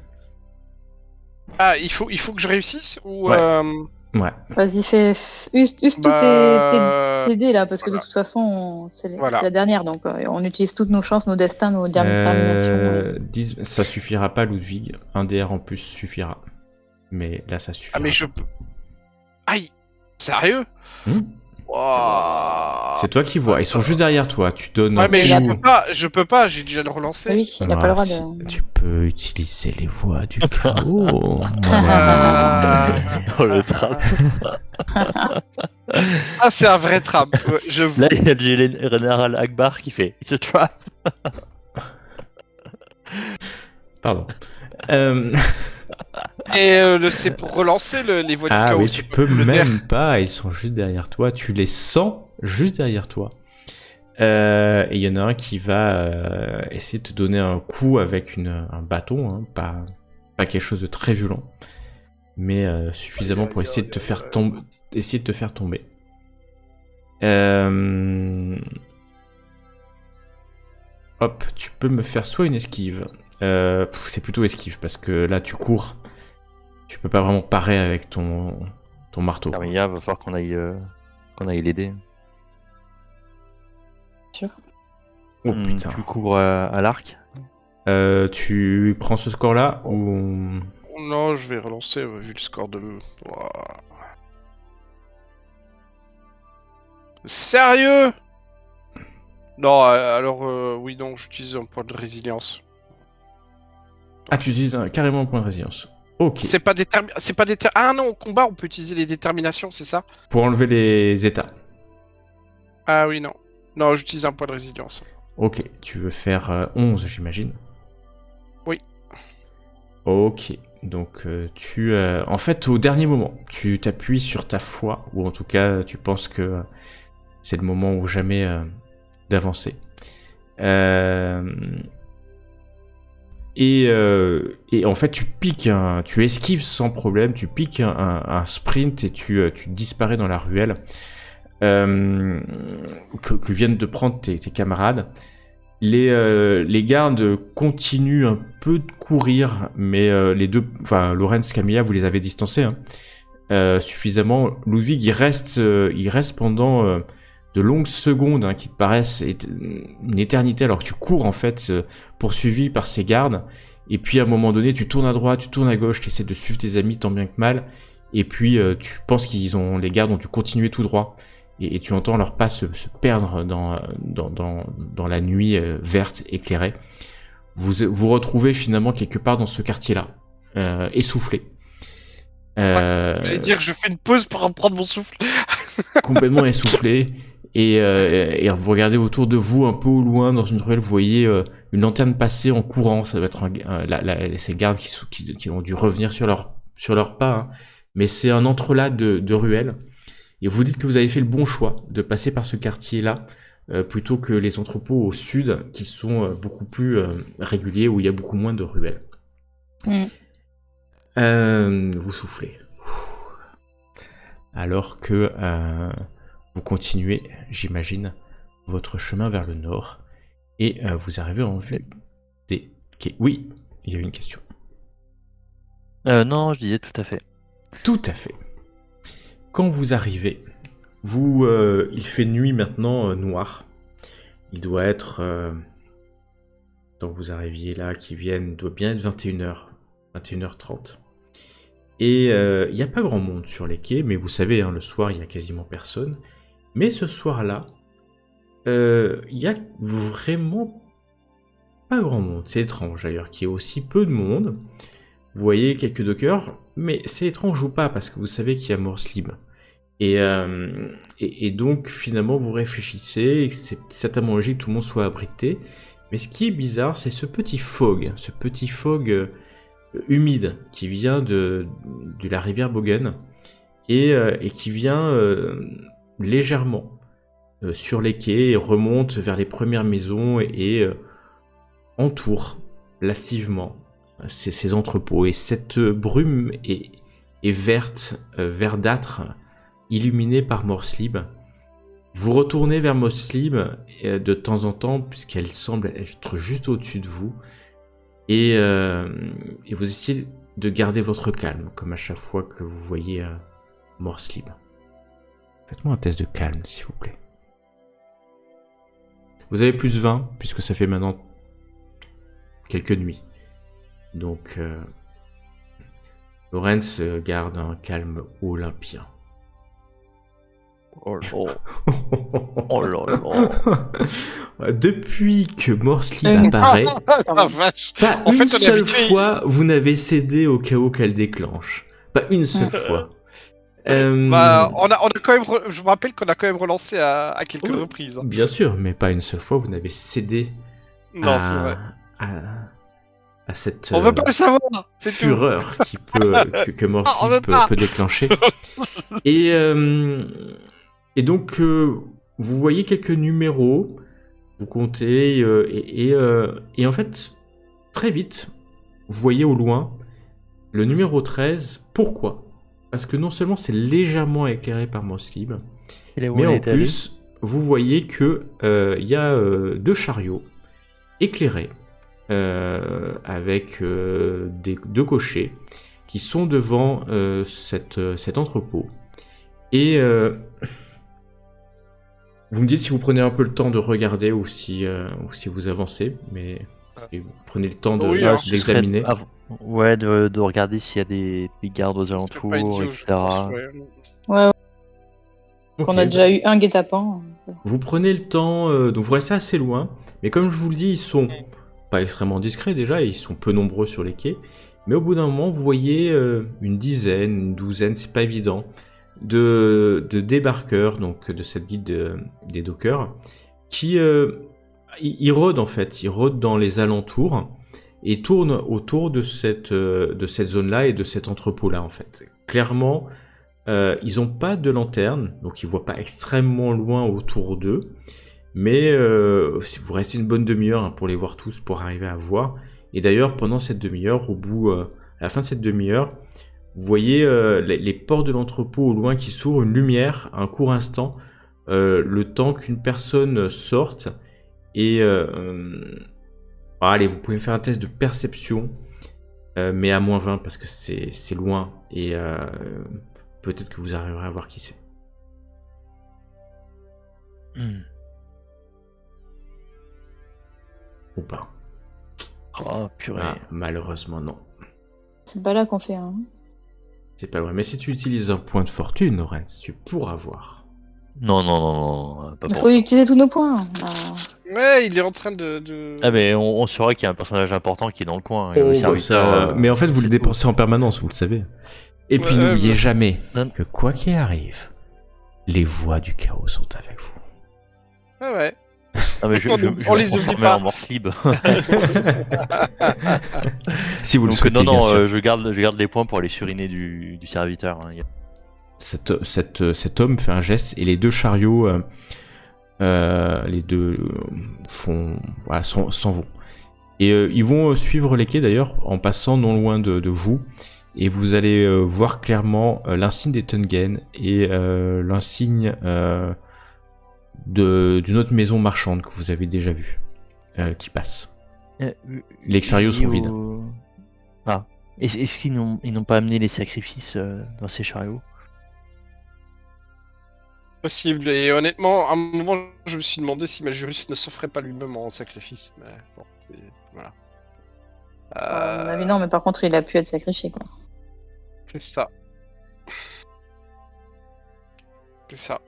Ah, il faut que je réussisse ou Ouais. Ouais. Vas-y, use tous tes dés là, parce que voilà. de toute façon, c'est Voilà. la dernière, donc on utilise toutes nos chances, nos destins, nos déterminations. 10, ça suffira pas, Ludwig. Un DR en plus suffira. Mais là, ça suffira. Ah, mais je peux. Aïe. Sérieux? Hmm. Wow. C'est toi qui vois. Ils sont juste derrière toi. Tu donnes. Ouais, un mais coup. je peux pas, j'ai déjà le relancé. Oui, il n'a pas le droit si de. Tu peux utiliser les voies du chaos. mon Ah. ami. Oh, le trap. Ah, c'est un vrai trap. Ouais, je vous. Là, il y a le général Akbar qui fait It's a trap. Pardon. Et c'est pour relancer les voies du Ah chaos. oui, c'est tu pas peux pour le dire. même pas. Ils sont juste derrière toi. Tu les sens juste derrière toi. Et il y en a un qui va essayer de te donner un coup avec un bâton, hein, pas quelque chose de très violent, mais suffisamment pour essayer de te faire tomber. Hop, tu peux me faire soit une esquive. C'est plutôt esquive parce que là tu cours. Tu peux pas vraiment parer avec ton marteau. Carmilla, va falloir qu'on aille l'aider. Oh putain. Tu cours à l'arc. Tu prends ce score-là ou... Non, je vais relancer vu le score de... Ouah. Sérieux? Non, alors oui, non, j'utilise un point de résilience. Ah, tu utilises carrément un point de résilience. Ok. C'est pas Ah non, au combat, on peut utiliser les déterminations, c'est ça? Pour enlever les états. Ah oui, non. Non, j'utilise un point de résilience. Ok, tu veux faire 11, j'imagine. Oui. Ok, donc en fait, au dernier moment, tu t'appuies sur ta foi, ou en tout cas, tu penses que c'est le moment ou jamais d'avancer. Et en fait, tu piques, tu esquives sans problème, tu piques un sprint et tu disparais dans la ruelle que viennent de prendre tes camarades. Les gardes continuent un peu de courir, mais les deux, enfin Lorenz, Camilla, vous les avez distancés suffisamment. Ludwig, il reste pendant de longues secondes qui te paraissent une éternité, alors que tu cours en fait, poursuivi par ces gardes. Et puis à un moment donné, tu tournes à droite, tu tournes à gauche, tu essaies de suivre tes amis tant bien que mal. Et puis tu penses les gardes ont dû continuer tout droit. Et tu entends leurs pas se perdre dans la nuit verte éclairée. Vous retrouvez finalement quelque part dans ce quartier-là, essoufflé. J'allais dire, je fais une pause pour reprendre mon souffle. Complètement essoufflé. Et vous regardez autour de vous, un peu au loin, dans une ruelle, vous voyez une lanterne passer en courant. Ça doit être ces gardes qui ont dû revenir sur leurs pas. Hein. Mais c'est un entrelac de ruelles. Et vous dites que vous avez fait le bon choix de passer par ce quartier-là, plutôt que les entrepôts au sud, qui sont beaucoup plus réguliers, où il y a beaucoup moins de ruelles. Vous soufflez. Alors que vous continuez, j'imagine, votre chemin vers le nord, et vous arrivez en vue des quais. Oui, il y avait une question. Non, je disais tout à fait. Tout à fait. Quand vous arrivez, il fait nuit maintenant noir. Il doit être, tant que vous arriviez là, il doit bien être 21h, 21h30. Et il n'y a pas grand monde sur les quais, mais vous savez, le soir, il n'y a quasiment personne. Mais ce soir-là, il n'y a vraiment pas grand monde. C'est étrange d'ailleurs qu'il y ait aussi peu de monde. Vous voyez quelques dockers, mais c'est étrange ou pas, parce que vous savez qu'il y a Morse libre. Et donc, finalement, vous réfléchissez, et c'est certainement logique que tout le monde soit abrité. Mais ce qui est bizarre, c'est ce petit fog humide qui vient de la rivière Bogen, et qui vient légèrement sur les quais, et remonte vers les premières maisons, et entoure lascivement ces entrepôts. Et cette brume est verte, verdâtre, illuminée par Morslib. Vous retournez vers Morslib de temps en temps, puisqu'elle semble être juste au-dessus de vous, et vous essayez de garder votre calme, comme à chaque fois que vous voyez Morslib. Faites-moi un test de calme, s'il vous plaît. Vous avez plus 20, puisque ça fait maintenant quelques nuits. Donc, Lorenz garde un calme olympien. Oh là. Oh là là. Depuis que Morslib apparaît, Ah, vache. pas En une fait, on est seule habitué. fois vous n'avez cédé au chaos qu'elle déclenche. Pas une seule fois. Bah, on a quand même. Je me rappelle qu'on a quand même relancé à quelques Oui, reprises. Hein. Bien sûr, mais pas une seule fois vous n'avez cédé Non, c'est vrai. à cette On veut pas le savoir. C'est tout. fureur qui peut, que On Morslib veut pas. peut déclencher. Et donc, vous voyez quelques numéros, vous comptez, et en fait, très vite, vous voyez au loin le numéro 13. Pourquoi ? Parce que non seulement c'est légèrement éclairé par Morslib, mais en plus, vous voyez que y a 2 chariots éclairés, avec 2 cochers qui sont devant cet entrepôt. Et vous me dites si vous prenez un peu le temps de regarder ou si vous avancez, mais Vous prenez le temps Oui, hein. d'examiner. Ouais, de regarder s'il y a des gardes aux Ce serait pas alentours, idiot, je etc. pense, ouais. Ouais, Ok, qu'on a déjà eu un guet-apens. Vous prenez le temps, donc vous restez assez loin, mais comme je vous le dis, ils sont pas extrêmement discrets déjà, ils sont peu nombreux sur les quais, mais au bout d'un moment, vous voyez une dizaine, une douzaine, c'est pas évident, de débarqueurs, donc de cette guilde des dockers, qui ils rôdent en fait, ils rôdent dans les alentours et tournent autour de cette zone-là et de cet entrepôt-là en fait. Clairement, ils n'ont pas de lanterne, donc ils voient pas extrêmement loin autour d'eux. Mais si vous restez une bonne demi-heure pour les voir tous, pour arriver à voir. Et d'ailleurs, pendant cette demi-heure, à la fin de cette demi-heure, vous voyez les portes de l'entrepôt au loin qui s'ouvrent, une lumière, un court instant, le temps qu'une personne sorte. Et allez, vous pouvez faire un test de perception, mais à -20 parce que c'est loin. Et peut-être que vous arriverez à voir qui c'est. Ou pas. Oh purée. Ah, malheureusement, non. C'est pas là qu'on fait. Hein. C'est pas vrai. Mais si tu utilises un point de fortune, Lorenz, tu pourras voir. Non, pas Il pour faut ça. utiliser tous nos points. Ouais, il est en train de... Ah mais on saura qu'il y a un personnage important qui est dans le coin. Et Oh, le serviteur, mais en fait, vous le c'est dépensez en permanence, vous le savez. Et puis, Ouais, n'oubliez mais- jamais Non. que quoi qu'il arrive, les voix du chaos sont avec vous. Ah ouais. Ah mais je On vais les me oublie transformer pas. en morse libre. Si vous le Donc souhaitez, bien sûr. je garde les points pour aller suriner du serviteur. Hein. Cet homme fait un geste et les deux chariots, les deux s'en vont. Et ils vont suivre les quais d'ailleurs en passant non loin de vous. Et vous allez voir clairement l'insigne des Tungen et l'insigne d'une autre maison marchande que vous avez déjà vue qui passe. Les chariots sont vides. Ah. Est-ce qu'ils n'ont pas amené les sacrifices dans ces chariots? Possible. Et honnêtement, à un moment, je me suis demandé si Majurus ne s'offrait pas lui-même en sacrifice. Mais bon, voilà. À mon avis, non, mais par contre, il a pu être sacrifié. Quoi. C'est ça. C'est ça.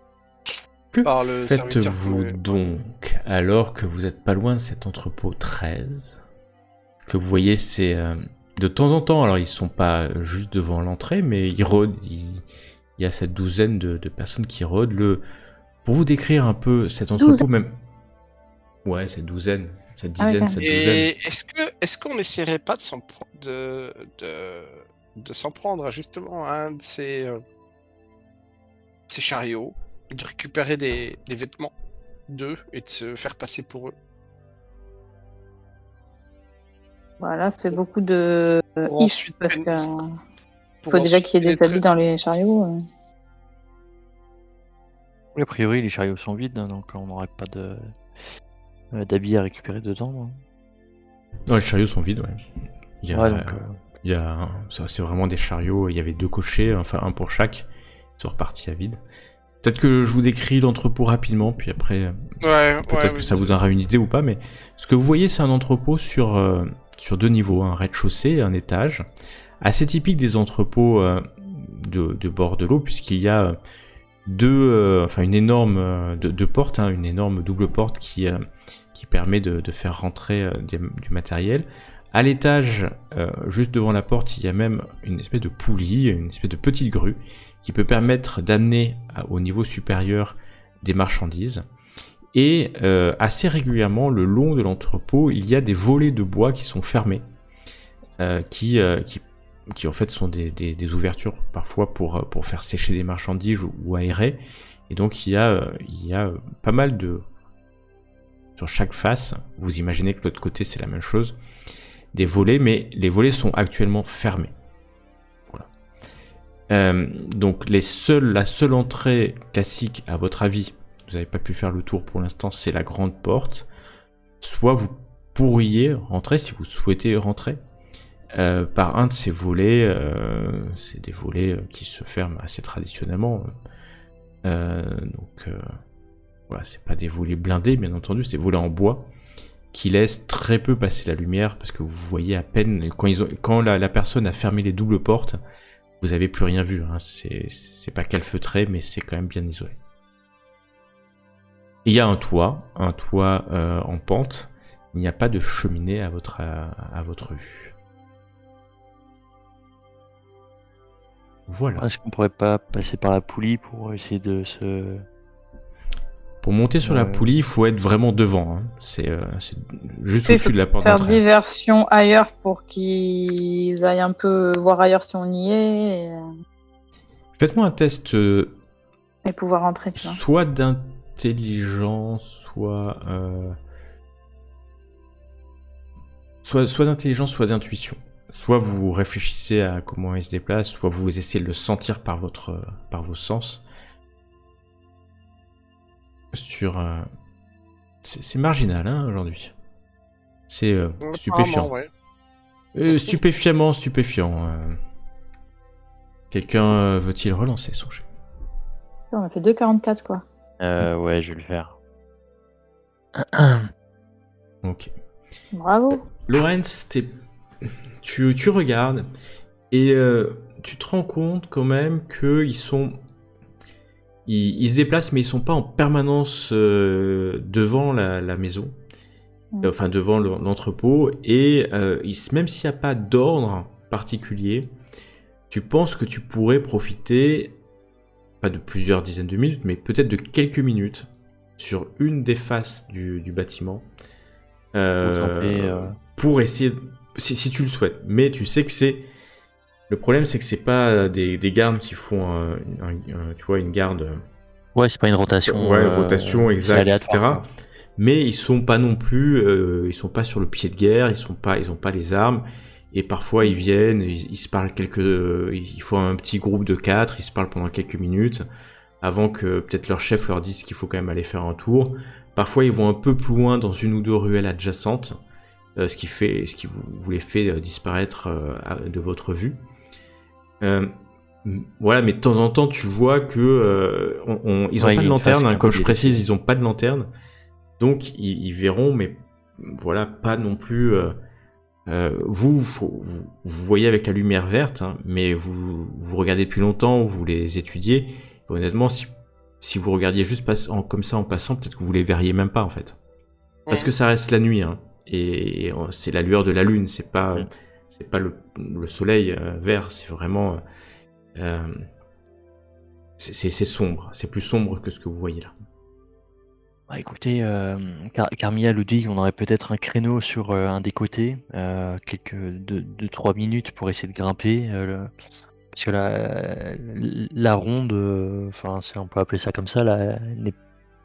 Que Par le serviteur faites-vous que- donc alors que vous êtes pas loin de cet entrepôt 13? Que vous voyez, c'est de temps en temps, alors ils sont pas juste devant l'entrée, mais ils rôdent. Il y a cette douzaine de personnes qui rôdent. Pour vous décrire un peu cet entrepôt, même. Ouais, cette douzaine, cette dizaine, ok. cette douzaine. Et est-ce qu'on essaierait pas de s'en s'en prendre à justement un de ces chariots, de récupérer des vêtements d'eux et de se faire passer pour eux? Voilà, c'est beaucoup de Pour if ensuite parce qu'il pour faut déjà ensuite qu'il y ait des pénétrer- habits dans les chariots. Oui, a priori, les chariots sont vides, hein, donc on n'aurait pas d'habits à récupérer dedans. Non, Non, les chariots sont vides, ouais. Il y a, ouais, donc, ça, c'est vraiment des chariots. Il y avait 2 cochers, enfin un pour chaque. Ils sont repartis à vide. Peut-être que je vous décris l'entrepôt rapidement, puis après, Ouais, peut-être que ça vous donnera une idée ou pas. Mais ce que vous voyez, c'est un entrepôt sur 2 niveaux, un rez-de-chaussée et un étage. Assez typique des entrepôts de bord de l'eau, puisqu'il y a une énorme deux portes, hein, une énorme double porte qui permet de faire rentrer du matériel. À l'étage, juste devant la porte, il y a même une espèce de poulie, une espèce de petite grue qui peut permettre d'amener au niveau supérieur des marchandises. Et assez régulièrement, le long de l'entrepôt, il y a des volets de bois qui sont fermés, qui en fait sont des ouvertures parfois pour faire sécher des marchandises ou aérer. Et donc il y a pas mal de... Sur chaque face, vous imaginez que de l'autre côté c'est la même chose, des volets, mais les volets sont actuellement fermés. Voilà. Donc la seule entrée classique, à votre avis, vous n'avez pas pu faire le tour pour l'instant, c'est la grande porte. Soit vous pourriez rentrer si vous souhaitez rentrer. Par un de ces volets, c'est des volets qui se ferment assez traditionnellement. Voilà, c'est pas des volets blindés, bien entendu, c'est des volets en bois qui laisse très peu passer la lumière parce que vous voyez à peine quand la personne a fermé les doubles portes, vous avez plus rien vu. Hein. C'est pas calfeutré, mais c'est quand même bien isolé. Il y a un toit en pente. Il n'y a pas de cheminée à votre vue. Voilà. Est-ce qu'on pourrait pas passer par la poulie pour essayer de se... Pour monter sur la poulie, il faut être vraiment devant. Hein. C'est juste Il au-dessus faut de la porte faire d'entrée. diversion ailleurs pour qu'ils aillent un peu voir ailleurs si on y est Faites-moi un test et pouvoir rentrer, tu vois. soit d'intelligence, soit d'intelligence, soit d'intuition. Soit vous réfléchissez à comment il se déplace, soit vous essayez de le sentir par vos sens. C'est marginal hein, aujourd'hui. C'est stupéfiant. Ouais. Stupéfiant. Quelqu'un veut-il relancer son jet? On a fait 2,44 quoi. Ouais, je vais le faire. Ok. Bravo. Lorenz, tu regardes et tu te rends compte quand même qu'ils ils se déplacent mais ils sont pas en permanence devant la maison, enfin devant l'entrepôt et même s'il n'y a pas d'ordre particulier, tu penses que tu pourrais profiter pas de plusieurs dizaines de minutes mais peut-être de quelques minutes sur une des faces du bâtiment pour essayer si tu le souhaites, mais tu sais que le problème c'est que c'est pas des gardes qui font tu vois une garde ouais, c'est pas une rotation rotation exacte, etc. Quoi. Mais ils sont pas non plus ils sont pas sur le pied de guerre, ils ont pas les armes et parfois ils viennent, ils se parlent il faut un petit groupe de 4, ils se parlent pendant quelques minutes avant que peut-être leur chef leur dise qu'il faut quand même aller faire un tour. Parfois ils vont un peu plus loin dans une ou deux ruelles adjacentes, ce qui vous les fait disparaître de votre vue. Voilà, mais de temps en temps tu vois que ils ont pas de lanterne, hein, comme je précise, ils ont pas de lanterne, donc ils verront, mais voilà, pas non plus. Vous voyez avec la lumière verte, hein, mais vous regardez depuis longtemps, vous les étudiez. Et honnêtement, si vous regardiez juste comme ça en passant, peut-être que vous les verriez même pas en fait, parce que ça reste la nuit, hein, et c'est la lueur de la lune, c'est pas le soleil vert, c'est vraiment c'est sombre, c'est plus sombre que ce que vous voyez là. Bah, écoutez, Carmilla, Ludwig, on aurait peut-être un créneau sur un des côtés, quelques 2-3 minutes pour essayer de grimper, parce que la ronde, enfin si on peut appeler ça comme ça, là,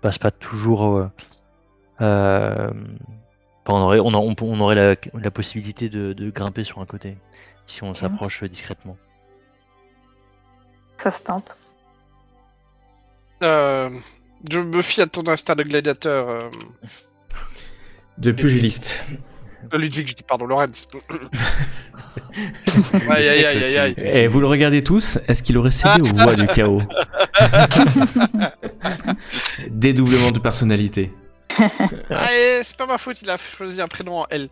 passe pas toujours. On aurait la possibilité de grimper sur un côté si on s'approche discrètement. Ça se tente. Je me fie à ton instinct de gladiateur. De pugiliste. Ludwig, je dis pardon, Lorenz. Aïe. Et vous le regardez tous, est-ce qu'il aurait cédé aux voix du chaos? Dédoublement de personnalité. C'est pas ma faute, il a choisi un prénom en L.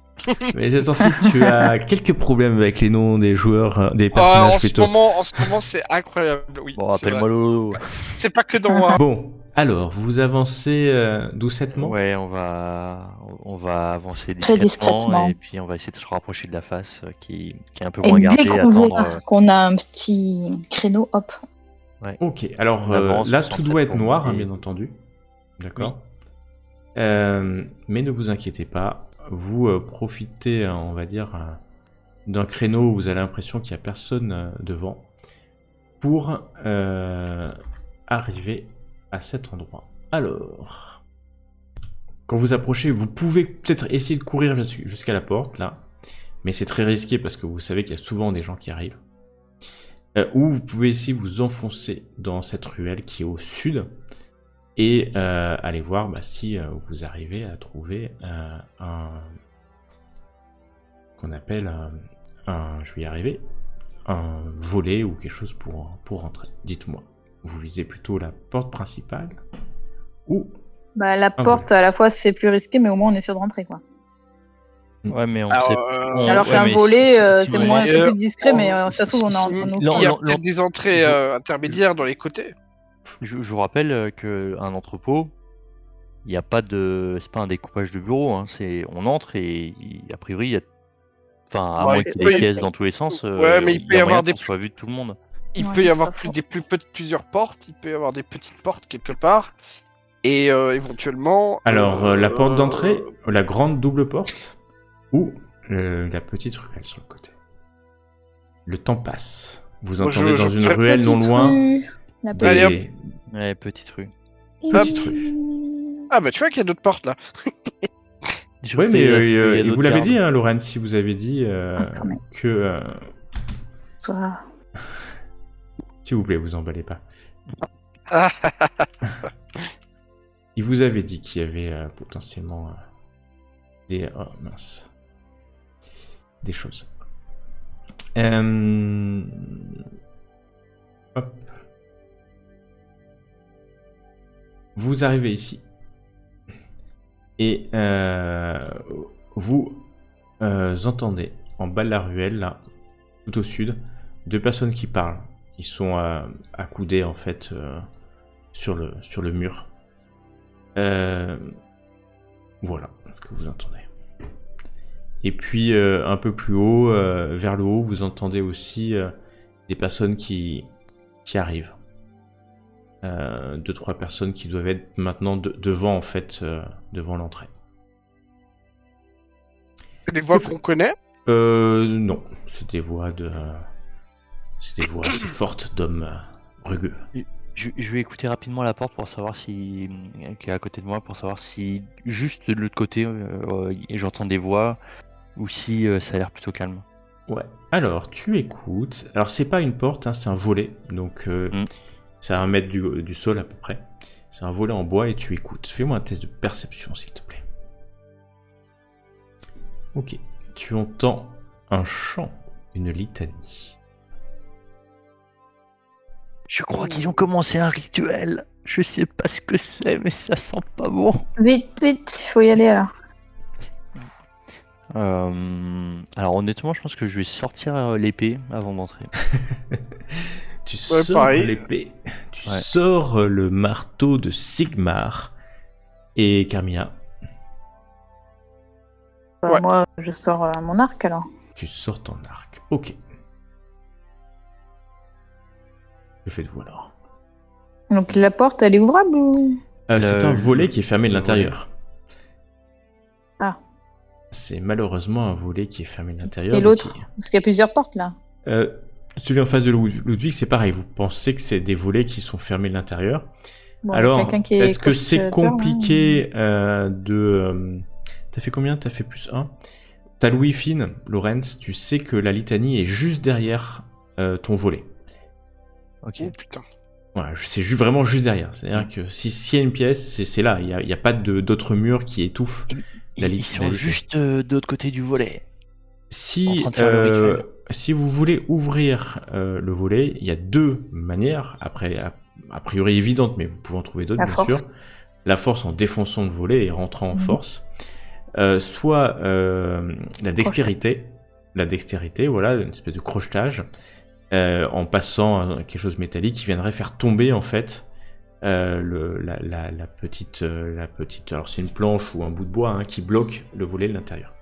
Mais c'est censé, tu as quelques problèmes avec les noms des joueurs, des personnages plutôt. En ce moment, c'est incroyable. Oui, bon, appelle-moi Lolo. C'est pas que dans moi. Bon, alors, vous avancez doucettement. Ouais, on va avancer discrètement et puis on va essayer de se rapprocher de la face qui est un peu moins gardée. Dès qu'on voit qu'on a un petit créneau, hop. Ouais. Ok, alors là, tout doit être noir, hein, bien entendu. D'accord. Oui. Mais ne vous inquiétez pas, vous profitez, on va dire, d'un créneau où vous avez l'impression qu'il n'y a personne devant pour arriver à cet endroit. Alors, quand vous approchez, vous pouvez peut-être essayer de courir jusqu'à la porte, là, mais c'est très risqué parce que vous savez qu'il y a souvent des gens qui arrivent. Ou vous pouvez essayer de vous enfoncer dans cette ruelle qui est au sud et aller voir si vous arrivez à trouver qu'on appelle je vais y arriver, un volet ou quelque chose pour rentrer. Dites-moi, vous visez plutôt la porte principale ou la porte à la fois c'est plus risqué mais au moins on est sûr de rentrer quoi. Ouais, mais on Alors, sait. Alors ouais, qu'un mais volet, c'est Simon, moins, mais, c'est plus discret, mais ça se si- trouve, si- on non, ouvre. il y a non, peut-être des entrées je- intermédiaires dans les côtés. je vous rappelle qu'un entrepôt, il n'y a pas de. C'est pas un découpage de bureau, hein, on entre et a priori, il y a. Enfin, à Ouais, moins c'est qu'il y ait des vrai, caisses c'est- dans tous les sens, Ouais, mais il peut y y a avoir moyen des qu'on soit vu de tout le monde. Il Ouais, peut y c'est avoir pas faux. plusieurs portes, il peut y avoir des petites portes quelque part, et éventuellement. Alors, la porte d'entrée, la grande double porte, ou la petite ruelle sur le côté. Le temps passe. Vous Moi, entendez je dans une ferais ruelle non Petite loin rue, la Allez, hop. des... Ouais, petite rue. Petite rue. Ah bah tu vois qu'il y a d'autres portes là. Oui, mais il y a vous d'autres l'avez gardes. dit, hein, Lorraine, si vous avez dit Attendez. que... Toi. S'il vous plaît, vous emballez pas. Ah, Il vous avait dit qu'il y avait potentiellement des... Oh mince. Des choses. Hop. Vous arrivez ici. Et vous entendez en bas de la ruelle, là, tout au sud, deux personnes qui parlent. Ils sont accoudés en fait sur le mur. Voilà ce que vous entendez. Et puis un peu plus haut, vers le haut, vous entendez aussi des personnes qui arrivent. Deux, trois personnes qui doivent être maintenant devant en fait, devant l'entrée. c'est des voix qu'on connaît. Non, c'est des voix assez fortes d'hommes rugueux. Je vais écouter rapidement la porte pour savoir si. Qui est à côté de moi, pour savoir si juste de l'autre côté j'entends des voix ou si ça a l'air plutôt calme. Ouais. Alors, tu écoutes. Alors, c'est pas une porte, hein, c'est un volet. Donc, c'est à 1 mètre du sol à peu près. C'est un volet en bois et tu écoutes. Fais-moi un test de perception, s'il te plaît. Ok. Tu entends un chant, une litanie. Je crois qu'ils ont commencé un rituel. Je sais pas ce que c'est, mais ça sent pas bon. Vite, vite, faut y aller alors. Alors honnêtement, je pense que je vais sortir l'épée avant d'entrer. Tu Ouais, sors pareil. l'épée, tu Ouais. sors le marteau de Sigmar et Carmilla, Ouais. Moi, je sors mon arc alors. tu sors ton arc. Ok. Que faites-vous alors? Donc la porte, elle est ouvrable ou C'est un volet qui est fermé de le l'intérieur. Ah. C'est malheureusement un volet qui est fermé de l'intérieur. Et donc l'autre? Parce qu'il y a plusieurs portes là. Celui en face de Ludwig, c'est pareil. Vous pensez que c'est des volets qui sont fermés de l'intérieur. Bon, Alors, quelqu'un qui est est-ce que c'est constructeur, compliqué de... T'as fait combien? T'as fait plus 1. T'as Louis Fine, Lorenz, tu sais que la litanie est juste derrière ton volet. Ok. Oh putain. Voilà, c'est vraiment juste derrière. C'est-à-dire que s'il y a une pièce, c'est là. Il n'y a pas d'autres murs qui étouffent la Ils litanie. sont juste de l'autre côté du volet. En Si, train de faire le rituel. si vous voulez ouvrir le volet, il y a deux manières, après, a priori évidentes, mais vous pouvez en trouver d'autres, La bien force. sûr. La force en défonçant le volet et rentrant en Mhm. force. Soit la dextérité. La dextérité, voilà, une espèce de crochetage, en passant quelque chose de métallique qui viendrait faire tomber, en fait, la petite... alors, c'est une planche ou un bout de bois hein, qui bloque le volet de l'intérieur.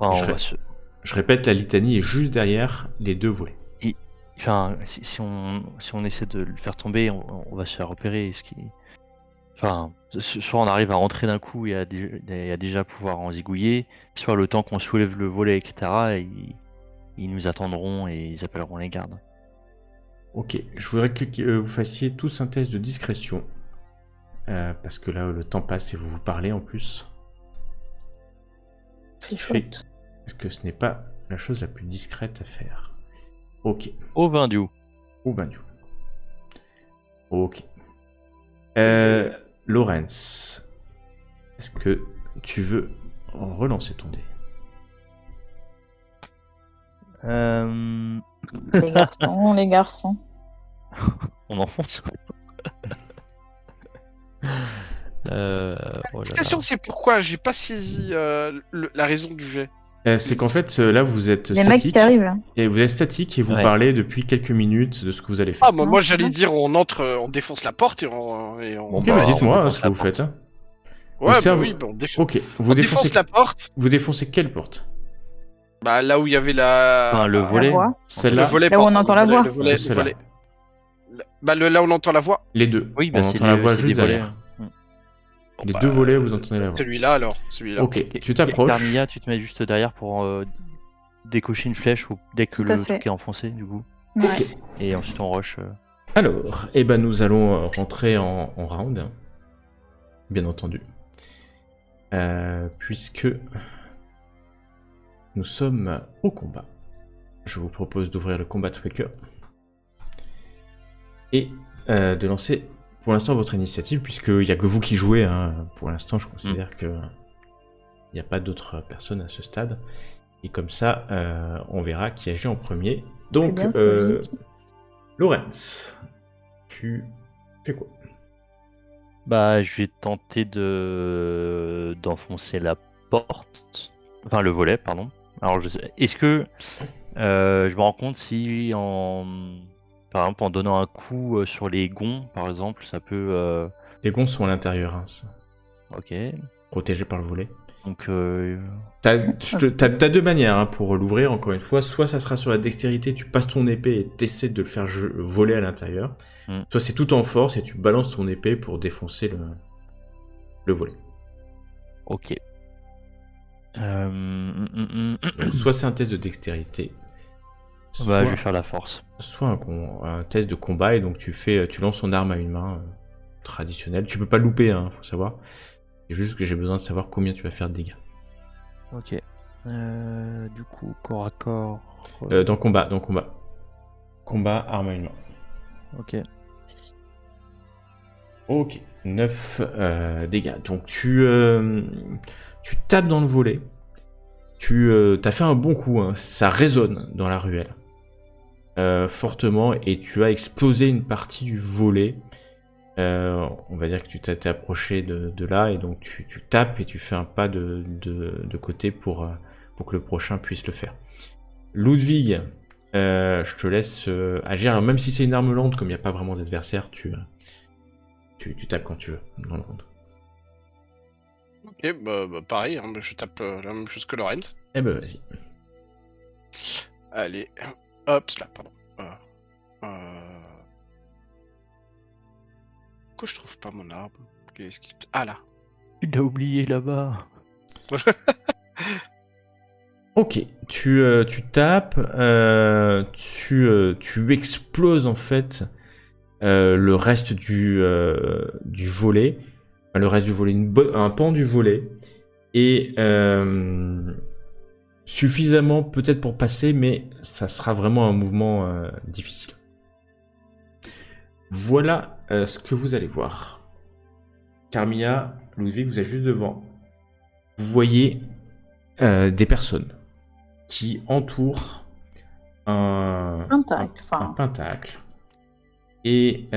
Enfin, Je on serais- va se- Je répète, la litanie est juste derrière les deux volets. Enfin, si on essaie de le faire tomber, on va se faire repérer. Enfin, soit on arrive à rentrer d'un coup et à déjà pouvoir en zigouiller, soit le temps qu'on soulève le volet, etc., ils nous attendront et ils appelleront les gardes. Ok, je voudrais que vous fassiez tous un test de discrétion. Parce que là, le temps passe et vous vous parlez en plus. C'est Fait- chouette. Est-ce que ce n'est pas la chose la plus discrète à faire? Ok. Au vin du Ou ben du coup. Ok. Lorenz, est-ce que tu veux relancer ton dé? Les garçons. On enfonce. Oh là La question là. c'est pourquoi j'ai pas saisi la raison du jet. C'est qu'en fait, là, vous êtes Les mecs statique. qui arrivent là. Et vous êtes statique et vous Ouais. parlez depuis quelques minutes de ce que vous allez faire. Ah, moi Non, j'allais non. dire on entre, on défonce la porte et on. Bon, Ok, bah, bah, on dites-moi défonce ce que la vous porte. faites. Hein. Ouais, bah Observe- oui, bah, on défonce. Ok, vous On défonce défoncez... la porte. vous défoncez quelle porte? Bah là où il y avait la. Enfin, le La volet. voix. Le Celle-là volet. Là où on pardon, entend le la volet, voix. Le volet. Ou Le celle-là volet. Bah là où on entend la voix. Les deux. Oui, bah On c'est entend la voix c'est juste des volets. derrière. Bon, Les bah, deux volets, vous entendez la voix. Celui-là alors, celui-là. Ok, tu t'approches. Carmilla, tu te mets juste derrière pour décocher une flèche ou dès que Tout à le fait. truc est enfoncé, du coup. Ouais. Ok. Et ensuite on rush. Alors, eh ben nous allons rentrer en round, bien entendu, puisque nous sommes au combat. Je vous propose d'ouvrir le combat tracker et de lancer pour l'instant votre initiative, puisqu'il n'y a que vous qui jouez. Hein. Pour l'instant, je considère que il n'y a pas d'autres personnes à ce stade. Et comme ça, on verra qui agit en premier. Donc, bien, c'est logique. Lorenz, tu fais quoi? Bah, je vais tenter d'enfoncer la porte. Enfin, le volet, pardon. Alors, est-ce que je me rends compte si, par exemple, en donnant un coup sur les gonds, par exemple, ça peut. Les gonds sont à l'intérieur, hein, Ok. protégés par le volet. Donc, T'as deux manières hein, pour l'ouvrir, encore une fois. Soit ça sera sur la dextérité, tu passes ton épée et t'essaies de le faire voler à l'intérieur. Soit c'est tout en force et tu balances ton épée pour défoncer le volet. ok. Donc, soit c'est un test de dextérité, Bah, je vais faire la force. soit un test de combat et donc tu lances ton arme à une main traditionnelle. Tu peux pas le louper, hein, faut savoir. C'est juste que j'ai besoin de savoir combien tu vas faire de dégâts. Ok. Du coup, corps à corps. Dans combat. Combat, arme à une main. Ok. Ok, 9 dégâts. Donc tu tapes dans le volet. T'as fait un bon coup, hein. Ça résonne dans la ruelle. Fortement, et tu as explosé une partie du volet. On va dire que tu t'es approché de là, et donc tu tapes et tu fais un pas de côté pour que le prochain puisse le faire. Ludwig, je te laisse agir. Alors, même si c'est une arme lente, comme il n'y a pas vraiment d'adversaire, tu tapes quand tu veux dans le round. Ok, bah pareil, hein, je tape la même chose que Lorenz. Eh ben vas-y. Allez, hop, là, pardon. Pourquoi je trouve pas mon arme? Qu'est-ce qui se passe? Ah là. Tu l'as oublié là-bas. Ok, tu tapes, tu exploses en fait le reste du volet, enfin, le reste du volet, un pan du volet, et suffisamment peut-être pour passer, mais ça sera vraiment un mouvement difficile. Voilà ce que vous allez voir. Carmilla, Ludwig, vous êtes juste devant. Vous voyez des personnes qui entourent un pentacle. Et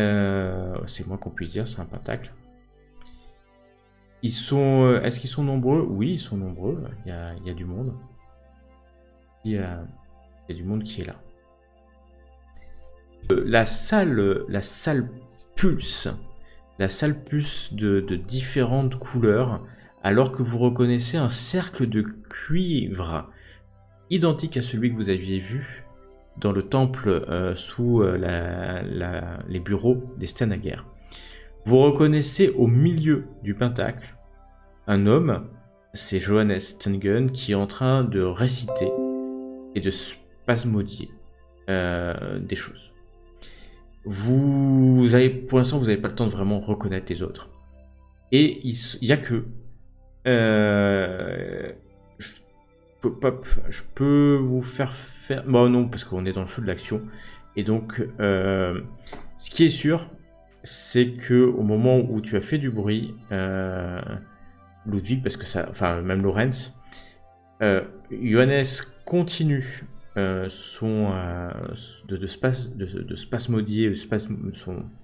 c'est moins qu'on puisse dire, c'est un pentacle. Est-ce qu'ils sont nombreux? Oui, ils sont nombreux. Il y a du monde. Il y a du monde qui est là. La salle pulse. La salle pulse de différentes couleurs, alors que vous reconnaissez un cercle de cuivre identique à celui que vous aviez vu dans le temple sous les bureaux des Stanager. Vous reconnaissez au milieu du pentacle un homme, c'est Johannes Tungen, qui est en train de réciter et de spasmodier des choses. Pour l'instant, vous n'avez pas le temps de vraiment reconnaître les autres. Et il y a que... je peux vous faire... Bon non, parce qu'on est dans le feu de l'action. Et donc, ce qui est sûr, c'est que au moment où tu as fait du bruit, Ludwig, parce que ça... Enfin, même Lorenz, Johannes continue de spasmodier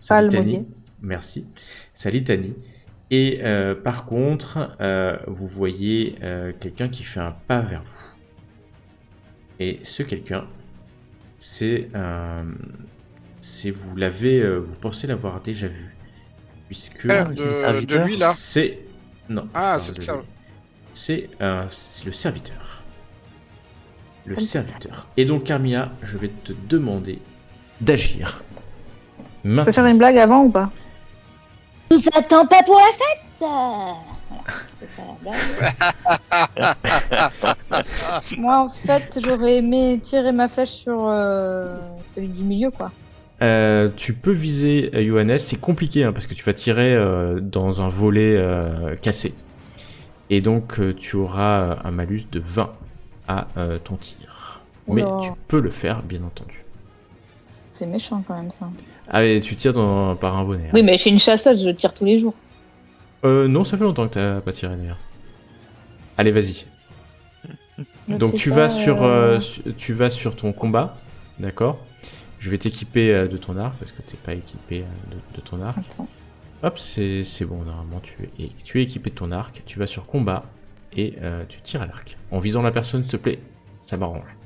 sa litanie. Merci. Sa litanie. Et par contre, vous voyez quelqu'un qui fait un pas vers vous. Et ce quelqu'un, c'est vous pensez l'avoir déjà vu, puisque Ah, c'est le De serviteur. lui là. c'est non, Ah, je c'est parle le de serveur. lui. C'est le serviteur. Le Comme ça. serviteur. Et donc, Carmilla, je vais te demander d'agir. Je peux Maintenant. faire une blague avant ou pas? On s'attend pas pour la fête Voilà, c'est ça la blague. Moi, en fait, j'aurais aimé tirer ma flèche sur celui du milieu, quoi. Tu peux viser Johannes, c'est compliqué hein, parce que tu vas tirer dans un volet cassé. Et donc tu auras un malus de 20 à ton tir. Mais Oula. tu peux le faire, bien entendu. C'est méchant quand même ça. Ah, et tu tires par un bonnet. hein. Oui, mais je suis une chasseuse, je tire tous les jours. Non, ça fait longtemps que t'as pas tiré d'ailleurs. Allez, vas-y. Je Donc fais tu ça, tu vas sur ton combat, d'accord. Je vais t'équiper de ton arc parce que t'es pas équipé de ton arc. Attends. Hop, c'est bon, normalement tu es équipé de ton arc, tu vas sur combat et tu tires à l'arc. En visant la personne, s'il te plaît, ça m'arrange.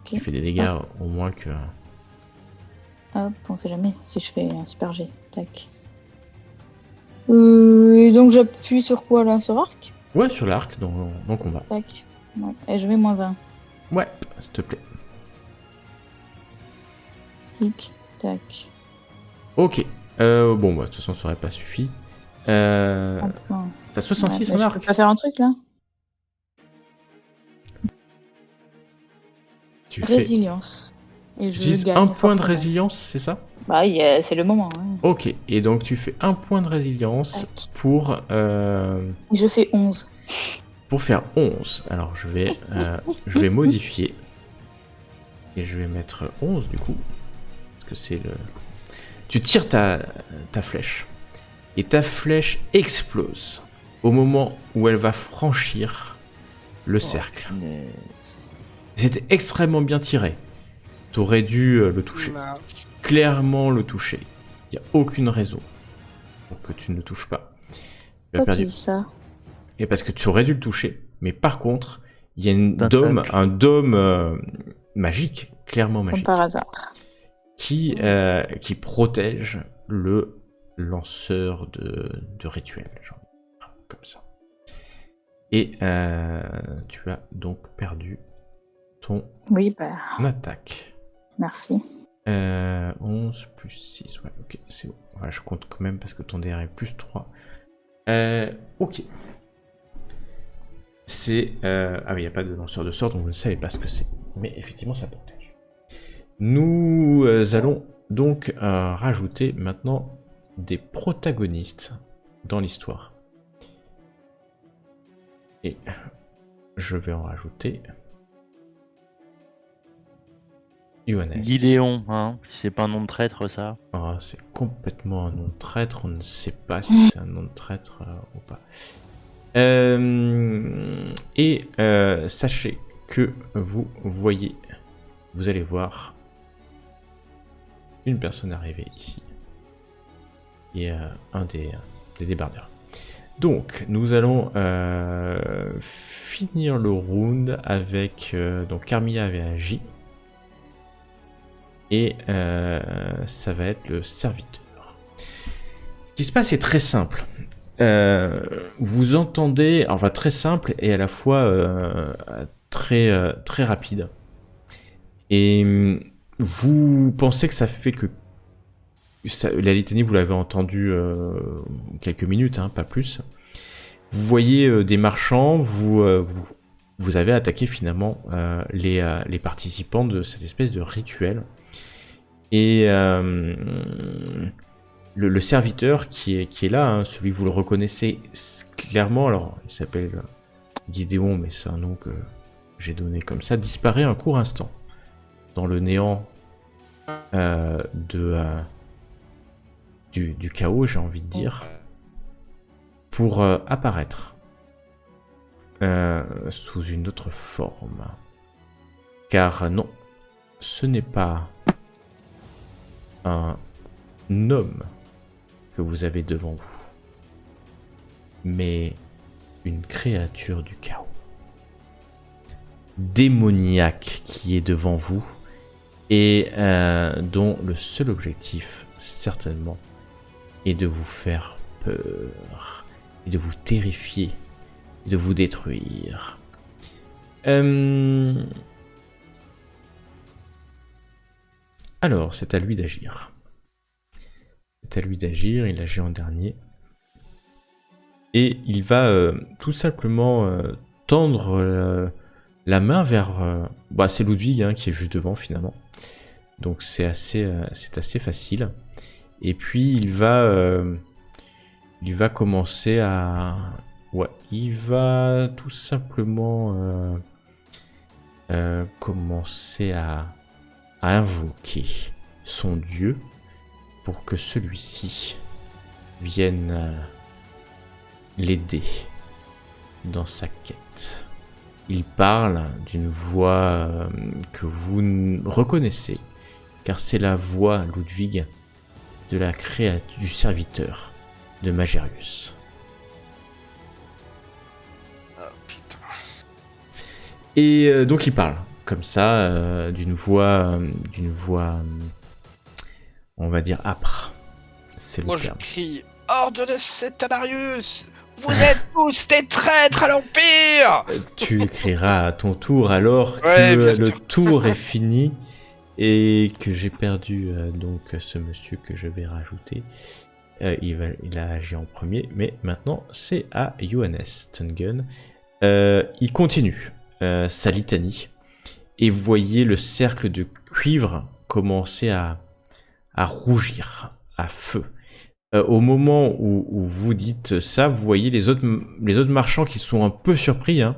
Ok. Tu fais des dégâts au moins que... Hop, on sait jamais si je fais un super G. Tac. Et donc j'appuie sur quoi là? Sur arc? Ouais, sur l'arc dans le combat. Tac. Ouais. Et je mets moins 20. Ouais, s'il te plaît. Tic, tac. Ok. Bon, bah, de toute façon, ça aurait pas suffi. Attends. T'as 66 Ouais, en mais je arc. peux pas faire un truc là? Tu fais... Résilience. Et Tu je utilises gagne, un point de forcément. résilience, c'est ça? Bah oui, c'est le moment. Hein. Ok, et donc tu fais un point de résilience Tac. pour Je fais 11. faire 11. Alors je vais modifier. Et je vais mettre 11 du coup. Parce que c'est le... Tu tires ta flèche. Et ta flèche explose au moment où elle va franchir le cercle. Mais- C'était extrêmement bien tiré. T'aurais dû le toucher. Mince. Clairement le toucher. Il n'y a aucune raison pour que tu ne le touches pas. Tu as Pourquoi tu perdu. dis ça? Et parce que tu aurais dû le toucher. Mais par contre, il y a Tentacle. un dôme magique, clairement Comme magique, par hasard. qui protège le lanceur de rituel. Genre, comme ça. Et tu as donc perdu ton Oui, bah, attaque. merci. 11 plus 6, ouais, ok, c'est bon. Voilà, je compte quand même parce que ton DR est plus 3. Ok. C'est... Ah oui, il n'y a pas de lanceur de sort, donc vous ne savez pas ce que c'est. Mais effectivement, ça protège. Nous allons donc rajouter maintenant des protagonistes dans l'histoire. Et je vais en rajouter... Johannes. Gideon, hein, si c'est pas un nom de traître, ça. Ah, c'est complètement un nom de traître, on ne sait pas si c'est un nom de traître ou pas. Et sachez que vous voyez, vous allez voir une personne arriver ici. Et un des débardeurs. Donc, nous allons finir le round avec... donc, Carmilla avait agi. Et ça va être le serviteur. Ce qui se passe est très simple. Vous entendez, enfin très simple et à la fois très rapide. Et vous pensez que ça fait que la litanie, vous l'avez entendu quelques minutes, hein, pas plus. Vous voyez des marchands, vous avez attaqué finalement les participants de cette espèce de rituel. Et le serviteur qui est là, hein, celui que vous le reconnaissez clairement, alors il s'appelle Gideon, mais c'est un nom que j'ai donné comme ça, disparaît un court instant dans le néant du chaos, j'ai envie de dire, pour apparaître sous une autre forme. Car non, ce n'est pas un homme que vous avez devant vous. mais une créature du chaos. Démoniaque qui est devant vous et dont le seul objectif, certainement, est de vous faire peur, et de vous terrifier, et de vous détruire. Alors, c'est à lui d'agir. C'est à lui d'agir, il agit en dernier. Et il va tout simplement tendre la main vers... c'est Ludwig hein, qui est juste devant finalement. Donc c'est assez facile. Et puis il va commencer à... Ouais, il va tout simplement commencer à invoquer son dieu pour que celui-ci vienne l'aider dans sa quête. Il parle d'une voix que vous reconnaissez, car c'est la voix, Ludwig, de la du serviteur de Magérius. Et donc il parle comme ça, d'une voix, on va dire âpre. C'est le Moi terme. je crie Ordre de Setanarius, vous êtes tous des traîtres à l'Empire. Tu crieras à ton tour alors que Ouais, bien le sûr. tour est fini et que j'ai perdu donc ce monsieur que je vais rajouter. Il a agi en premier, mais maintenant c'est à Johannes Tungen. Il continue sa litanie et vous voyez le cercle de cuivre commencer à rougir à feu. Au moment où vous dites ça, vous voyez les autres marchands qui sont un peu surpris hein,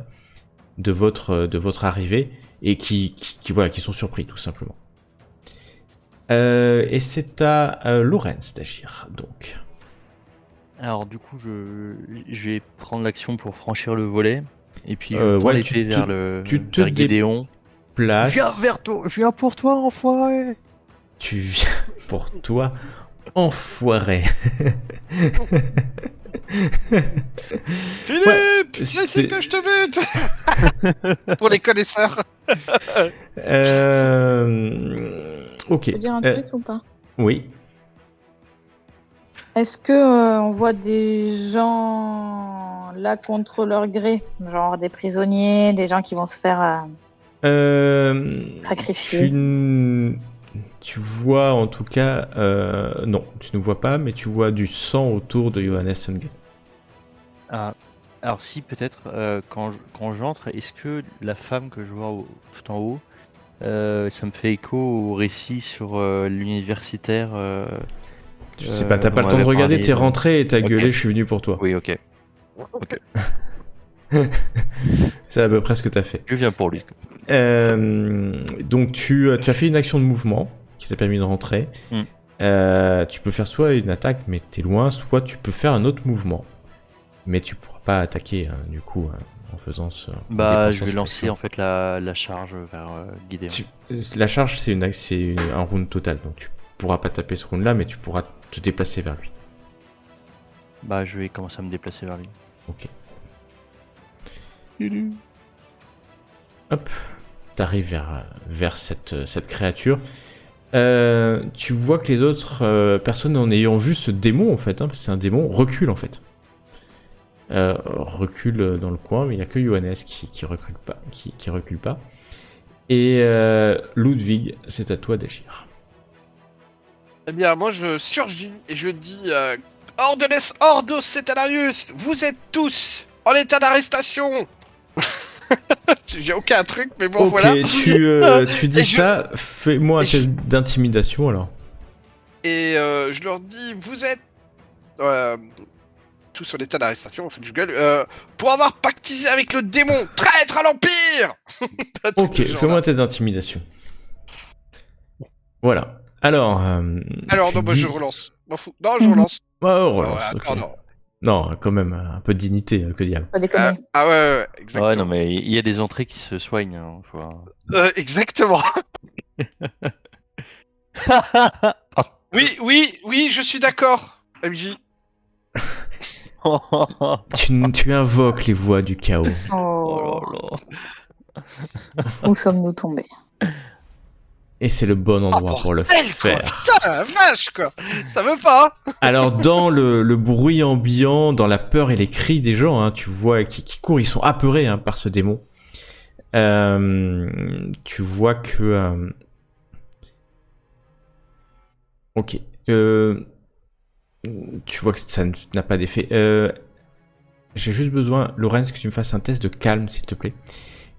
de votre arrivée et qui sont surpris tout simplement. Et c'est à Lorenz d'agir donc. Alors du coup, je vais prendre l'action pour franchir le volet et puis je tends l'épée vers Gideon. Place. Je viens pour toi, enfoiré. Tu viens pour toi, enfoiré. Philippe, Ouais, c'est c'est- que je te bute. Pour les connaisseurs. Ok. Je peux dire un truc ou pas? Oui. Est-ce que on voit des gens là contre leur gré, genre des prisonniers, des gens qui vont se faire sacrifier? Tu vois en tout cas, non, tu ne vois pas, mais tu vois du sang autour de Johannes Tungen. Ah, alors si peut-être quand j'entre, est-ce que la femme que je vois tout en haut, ça me fait écho au récit sur l'universitaire. Tu sais pas, t'as dont pas le on temps de avait regarder, parlé, t'es rentré et t'as Ok. gueulé, je suis venu pour toi. Oui, ok. C'est à peu près ce que t'as fait. Je viens pour lui. Donc tu as fait une action de mouvement qui t'a permis de rentrer. Tu peux faire soit une attaque mais t'es loin, soit tu peux faire un autre mouvement. Mais tu pourras pas attaquer du coup en faisant ce... Bah, je dépensant vais cette lancer action. en fait la charge vers Gideon. La charge c'est un round total, donc tu pourras pas taper ce round là mais tu pourras te déplacer vers lui. Bah, je vais commencer à me déplacer vers lui. Ok. Hop, t'arrives vers cette créature. Tu vois que les autres personnes en ayant vu ce démon en fait, parce que c'est un démon, reculent en fait. Reculent dans le coin, mais il n'y a que Johannes qui recule pas, qui recule pas. Et Ludwig, c'est à toi d'agir. Eh bien, moi je surgis et je dis Ordo Setanarius, vous êtes tous en état d'arrestation. J'ai aucun truc, mais bon Ok, voilà. tu dis Et je- ça, fais-moi un et je- test d'intimidation alors. Et je leur dis, vous êtes tous en état d'arrestation, en fait je gueule, pour avoir pactisé avec le démon, traître à l'Empire. Un truc Ok, du genre, fais-moi là. un test d'intimidation. Voilà. Alors, Alors tu non, bah, dis- je relance. M'en fous. Non, je relance. Oh, relance, Ouais, ok. attends, non. Non, quand même, un peu de dignité, que diable. Pas déconner. Ouais, exactement. Ouais, non, mais il y a des entrées qui se soignent. Hein, Exactement. Oui, je suis d'accord, MJ. Tu invoques les voix du chaos. Oh Oh, là là. où sommes-nous tombés? Et c'est le bon endroit Oh, pour le bordel, quoi. faire. Putain, la vache, quoi. Ça veut pas. Alors, dans le bruit ambiant, dans la peur et les cris des gens, hein, tu vois qui courent, ils sont apeurés hein, par ce démon. Tu vois que... Ok. Tu vois que ça n'a pas d'effet. J'ai juste besoin, Lorenz, que tu me fasses un test de calme, s'il te plaît.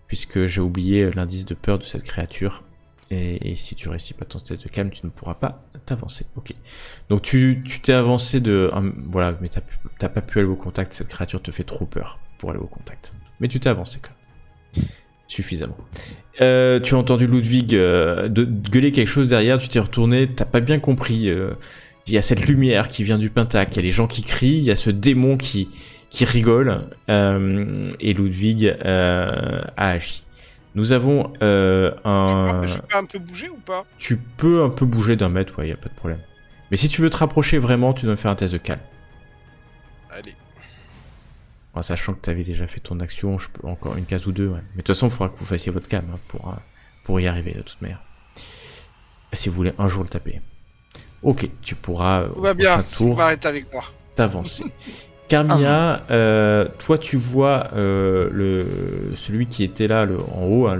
Puisque j'ai oublié l'indice de peur de cette créature. Et si tu réussis pas ton test de calme, tu ne pourras pas t'avancer. Ok. Donc tu t'es avancé de... voilà, mais t'as pas pu aller au contact. Cette créature te fait trop peur pour aller au contact. Mais tu t'es avancé quand même. Suffisamment. Tu as entendu Ludwig gueuler quelque chose derrière, tu t'es retourné, t'as pas bien compris. Il y a cette lumière qui vient du Pentacle, il y a les gens qui crient, il y a ce démon qui rigole, et Ludwig a agi. Nous avons Je peux un peu bouger ou pas? Tu peux un peu bouger d'un mètre, ouais, y a pas de problème. Mais si tu veux te rapprocher vraiment, tu dois me faire un test de calme. Allez. En sachant que tu avais déjà fait ton action, je peux encore une case ou deux, ouais. Mais de toute façon, il faudra que vous fassiez votre calme hein, pour y arriver de toute manière. Si vous voulez un jour le taper. Ok, tu pourras Tout va bien, prochain tour on va arrêter avec moi. t'avancer. Carmilla, toi tu vois celui qui était là en haut, hein,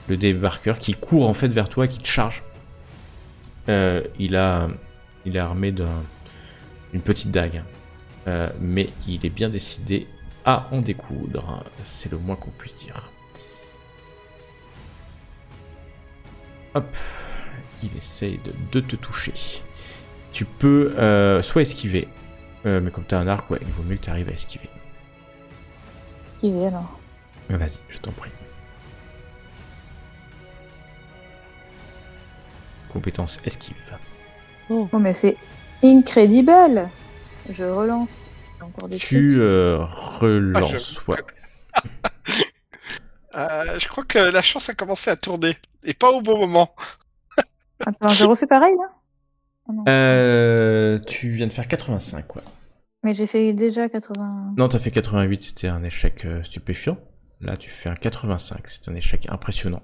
le débarqueur, qui court en fait vers toi, qui te charge. Il est armé d'une petite dague. Mais il est bien décidé à en découdre, c'est le moins qu'on puisse dire. Hop, il essaye de te toucher. Tu peux soit esquiver, mais comme tu as un arc, ouais, il vaut mieux que tu arrives à esquiver. Qui est alors? Vas-y, je t'en prie. Compétence esquive. Oh, mais c'est incredible! Je relance. Encore des Tu trucs. relances, ouais. Je crois que la chance a commencé à tourner. Et pas au bon moment. Attends, je refais pareil là? Oh non. Tu viens de faire 85, quoi. Mais j'ai fait déjà 80. Non, t'as fait 88, c'était un échec stupéfiant. Là, tu fais un 85, c'est un échec impressionnant.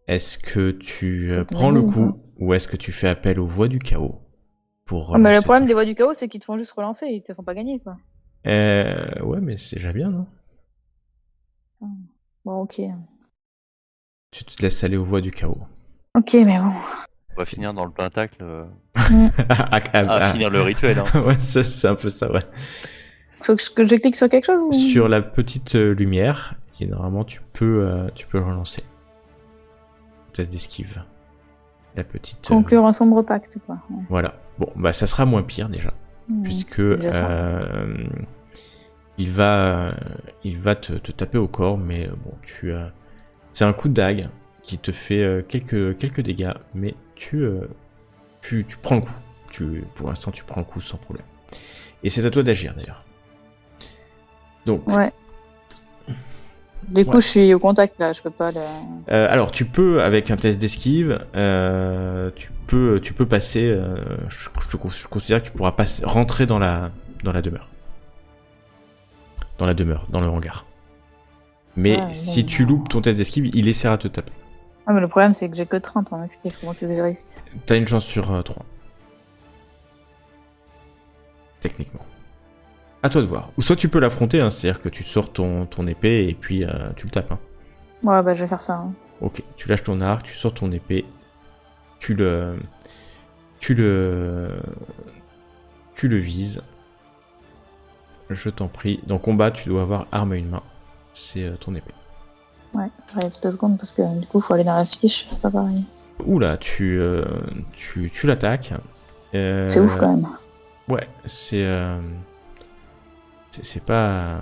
Est-ce que tu C'est prends le nul, coup, ou est-ce que tu fais appel aux voix du chaos pour Oh, mais le relancer problème ton des voix du chaos, c'est qu'ils te font juste relancer, ils te font pas gagner quoi. Ouais, mais c'est déjà bien, non? Bon, ok. Tu te laisses aller aux voix du chaos. Ok, mais bon. On va finir dans le pentacle à finir le rituel. Hein. Ouais, c'est un peu ça, ouais. Faut que je clique sur quelque chose ou... Sur la petite lumière, et normalement tu peux le relancer. Test d'esquive. La petite. Conclure un sombre pacte quoi. Ouais. Voilà. Bon, bah ça sera moins pire déjà, puisque c'est déjà ça. il va te taper au corps, mais bon, c'est un coup de dague qui te fait quelques dégâts, mais tu prends le coup. Pour l'instant, tu prends le coup sans problème. Et c'est à toi d'agir d'ailleurs. Donc. Ouais. Du coup, Ouais. je suis au contact là, je peux pas le... Alors, tu peux, avec un test d'esquive, tu peux passer. Je considère que tu pourras rentrer dans la demeure. Dans le hangar. Mais Ouais, si bon. tu loupes ton test d'esquive, il essaiera de te taper. Ah, mais le problème, c'est que j'ai que 30 en esquive, comment tu veux que je réussisse? T'as une chance sur 3. Techniquement. À toi de voir. Ou soit tu peux l'affronter, hein, c'est-à-dire que tu sors ton épée et puis tu le tapes. Hein. Ouais, bah je vais faire ça. Hein. Ok, tu lâches ton arc, tu sors ton épée, tu le vises. Je t'en prie. Dans combat, tu dois avoir arme à une main. C'est ton épée. Ouais, j'arrive 2 secondes parce que du coup, faut aller dans la fiche, c'est pas pareil. Oula, tu l'attaques. C'est ouf quand même. Ouais, c'est pas...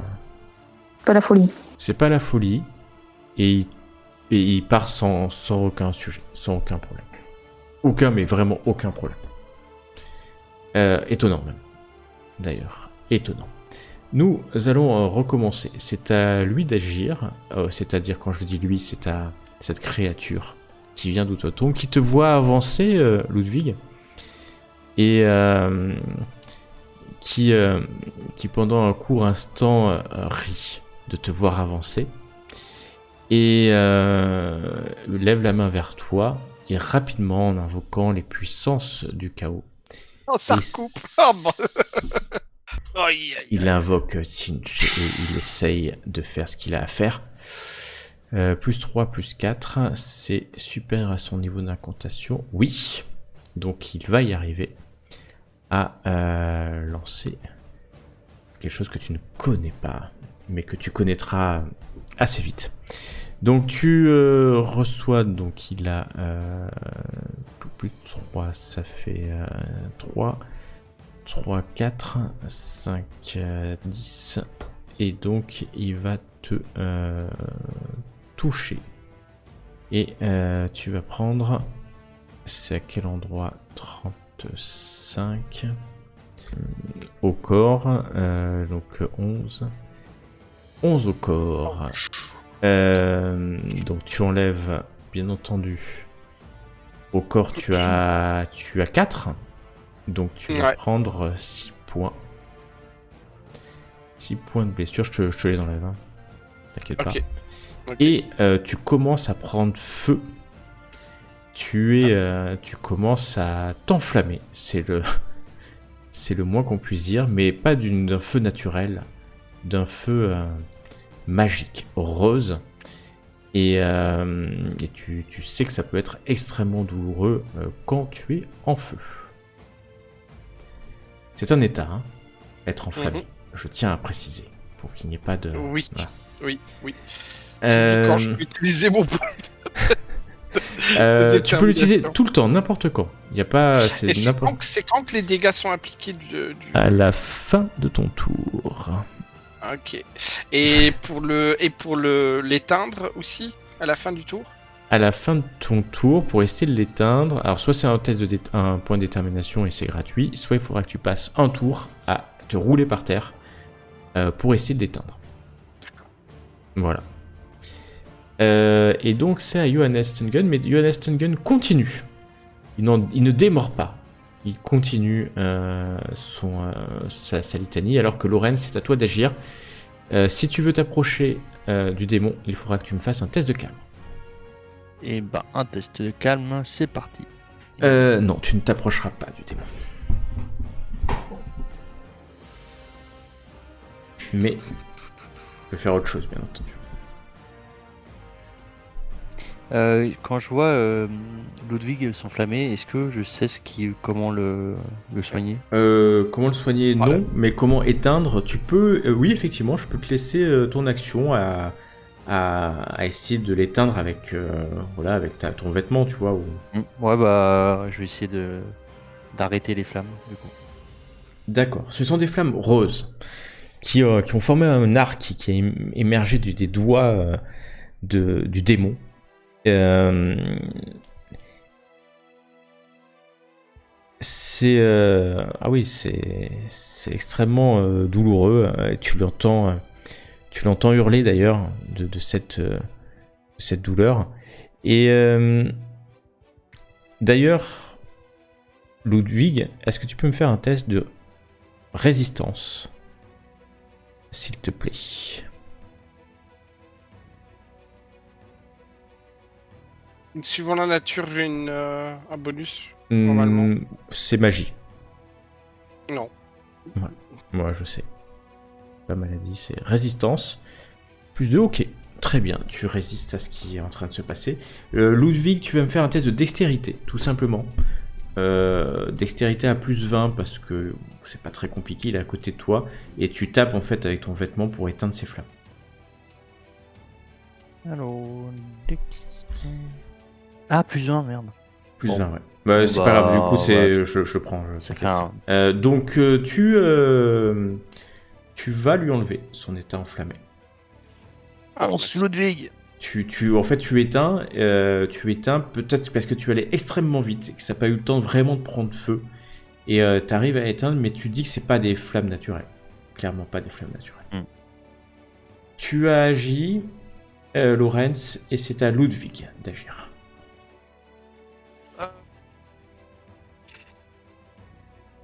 C'est pas la folie. C'est pas la folie. Et il part sans aucun sujet, sans aucun problème. Aucun, mais vraiment aucun problème. Étonnant même. D'ailleurs, étonnant. Nous allons recommencer. C'est à lui d'agir. C'est-à-dire, quand je dis lui, c'est à cette créature qui vient d'Outoton, qui te voit avancer, Ludwig. Et qui pendant un court instant rit de te voir avancer et lève la main vers toi et rapidement en invoquant les puissances du chaos. Oh, ça Et recoupe. Oh, bon. Aïe, aïe, Il aïe. invoque Shinji et il essaye de faire ce qu'il a à faire. Plus 3, plus 4, c'est super à son niveau d'incantation. Oui, donc il va y arriver à lancer quelque chose que tu ne connais pas, mais que tu connaîtras assez vite. Donc tu reçois, donc il a plus 3, ça fait 3, 3, 4, 5, 10, et donc il va te toucher. Et tu vas prendre, c'est à quel endroit? 35 au corps, donc 11 au corps. Donc tu enlèves, bien entendu, au corps tu as 4, donc tu vas prendre 6 points. 6 points de blessure, je te les enlève, hein. T'inquiète pas. Et tu commences à prendre feu. Tu commences à t'enflammer. C'est le moins qu'on puisse dire, mais pas d'un feu naturel, d'un feu magique, rose. Et tu sais que ça peut être extrêmement douloureux quand tu es en feu. C'est un état, hein, être enflammé. Je tiens à préciser, pour qu'il n'y ait pas de... Oui, voilà. oui. Quand je peux utiliser mon point. Tu peux l'utiliser tout le temps, n'importe quand. Il y a pas. C'est quand que les dégâts sont appliqués à la fin de ton tour. Ok. Et pour l'éteindre aussi à la fin du tour. À la fin de ton tour, pour essayer de l'éteindre, alors soit c'est un test un point de détermination et c'est gratuit, soit il faudra que tu passes un tour à te rouler par terre pour essayer de l'éteindre. Voilà. Et donc c'est à Johannes Stungen, mais Johannes Stungen continue. Il ne démord pas. Il continue sa litanie, alors que Loren, c'est à toi d'agir. Si tu veux t'approcher du démon, il faudra que tu me fasses un test de calme. Et bah, un test de calme, c'est parti. Non, tu ne t'approcheras pas du démon. Mais je peux faire autre chose, bien entendu. Quand je vois Ludwig s'enflammer, est-ce que je sais comment le soigner? Comment le soigner? Non, mais comment éteindre? Tu peux, oui, effectivement, je peux te laisser ton action à essayer de l'éteindre avec, avec ton vêtement, tu vois. Ou... Ouais, bah, je vais essayer d'arrêter les flammes, du coup. D'accord. Ce sont des flammes roses qui ont formé un arc qui a émergé des doigts du démon. C'est extrêmement douloureux. Tu l'entends hurler d'ailleurs de cette douleur. Et d'ailleurs, Ludwig, est-ce que tu peux me faire un test de résistance, s'il te plaît? Suivant la nature, j'ai un bonus, normalement. C'est magie. Non. Ouais. Moi, je sais. Pas maladie, c'est résistance. Plus 2, ok. Très bien, tu résistes à ce qui est en train de se passer. Ludwig, tu vas me faire un test de dextérité, tout simplement. Dextérité à plus 20, parce que c'est pas très compliqué, il est à côté de toi. Et tu tapes en fait avec ton vêtement pour éteindre ses flammes. Alors, ah, plus 1, merde. Plus 20, ouais. Bah, c'est pas grave, du coup, je prends. Donc, tu vas lui enlever son état enflammé. Ludwig. En fait, tu éteins peut-être parce que tu allais extrêmement vite et que ça n'a pas eu le temps vraiment de prendre feu. Et tu arrives à éteindre, mais tu dis que c'est pas des flammes naturelles. Clairement pas des flammes naturelles. Tu as agi, Lorenz, et c'est à Ludwig d'agir.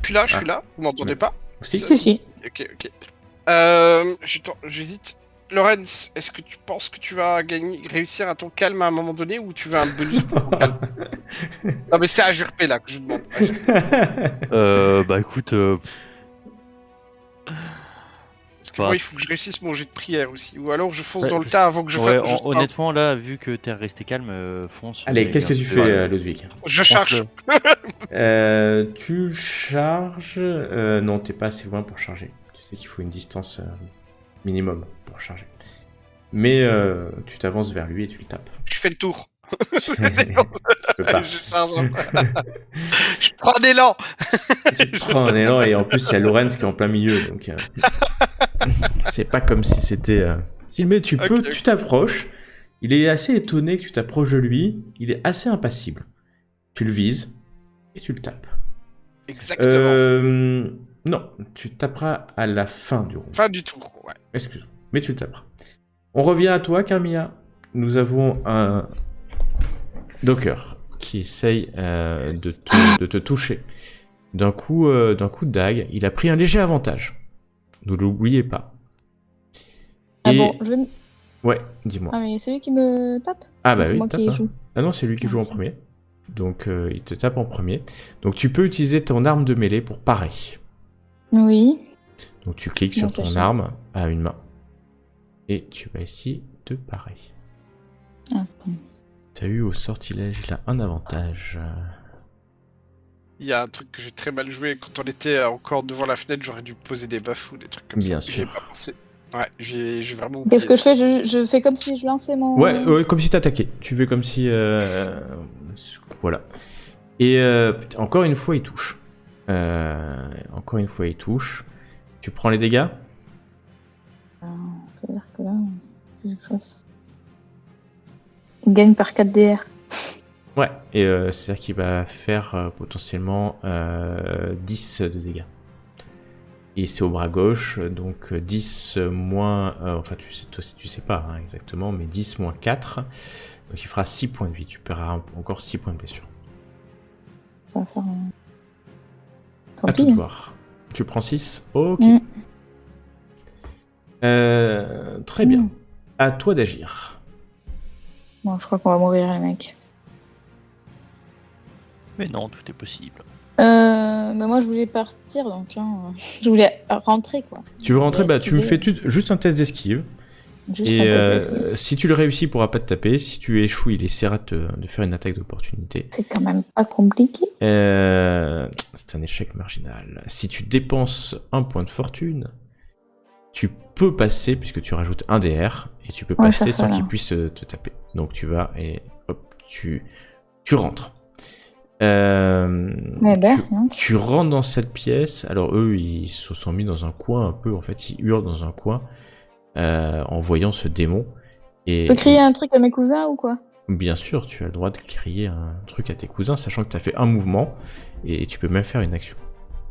Je suis là, vous m'entendez pas? Si. Ok. J'hésite. Lorenz, est-ce que tu penses que tu vas réussir à ton calme à un moment donné ou tu veux un bonus pour ton calme? Non mais c'est AGRP là que je demande. Bah écoute, Parce que moi il faut que je réussisse mon jet de prière aussi. Ou alors je fonce dans le tas avant que je ouais, fasse. honnêtement là, vu que t'es resté calme, fonce. Allez, qu'est-ce que tu fais, Ludwig? Je charge. Tu charges... non, t'es pas assez loin pour charger. Tu sais qu'il faut une distance minimum pour charger. Mais tu t'avances vers lui et tu le tapes. Je fais le tour. Tu peux pas. Je charge. Je prends un élan. Tu prends un élan et en plus il y a Lorenz qui est en plein milieu, donc c'est pas comme si c'était... Mais tu peux, tu t'approches, il est assez étonné que tu t'approches de lui, il est assez impassible. Tu le vises et tu le tapes. Exactement. Non, tu taperas à la fin du round. Fin du tour, ouais. Excuse-moi, mais tu le taperas. On revient à toi, Carmilla. Nous avons un Docker qui essaye de te toucher. D'un coup de dague, il a pris un léger avantage. Ne l'oubliez pas. Ah Et... bon, je... Ouais, dis-moi. Ah mais c'est lui qui me tape? Ah bah C'est oui, moi tape, qui hein. joue. Ah non, c'est lui qui joue en premier. Donc il te tape en premier. Donc tu peux utiliser ton arme de mêlée pour parer. Oui. Donc tu cliques sur ton N'empêche. arme à une main. Et tu vas essayer de parer. Attends. T'as eu au sortilège là un avantage. Il y a un truc que j'ai très mal joué quand on était encore devant la fenêtre, j'aurais dû poser des buffs ou des trucs comme Bien ça. sûr. J'ai pas pensé. Ouais, j'ai vraiment. Qu'est-ce que je oublié fais? Je fais comme si je lançais mon... Ouais, comme si t'attaquais. Tu fais comme si... voilà. Et encore une fois, il touche. Encore une fois, il touche. Tu prends les dégâts? C'est-à-dire que là, c'est quelque chose. Il gagne par 4 DR. Ouais, et c'est-à-dire qu'il va faire potentiellement 10 de dégâts. Et c'est au bras gauche, donc 10 moins... enfin, toi, tu sais pas hein, exactement, mais 10 moins 4. Donc il fera 6 points de vie. Tu paieras encore 6 points de blessure. On va faire un... Tant À pis. tout de voir. Tu prends 6? Ok. Très bien. À toi d'agir. Bon, je crois qu'on va mourir, les mecs. Mais non, tout est possible. Mais moi, je voulais partir, donc hein, je voulais rentrer, quoi. Tu veux rentrer? Bah, tu me fais esquiver. juste un test d'esquive. Juste Et un peu si tu le réussis, il pourra pas te taper. Si tu échoues, il essaiera de faire une attaque d'opportunité. C'est quand même pas compliqué. C'est un échec marginal. Si tu dépenses un point de fortune, tu peux passer, puisque tu rajoutes un DR, et tu peux Ouais, passer faire ça, sans là. qu'il puisse te taper. Donc tu vas et hop, tu rentres. Mais ben, rien. Tu rentres dans cette pièce. Alors eux, ils se sont mis dans un coin un peu. En fait, ils hurlent dans un coin en voyant ce démon. Et Je peux crier un truc à mes cousins ou quoi? bien sûr, tu as le droit de crier un truc à tes cousins, sachant que tu as fait un mouvement et tu peux même faire une action.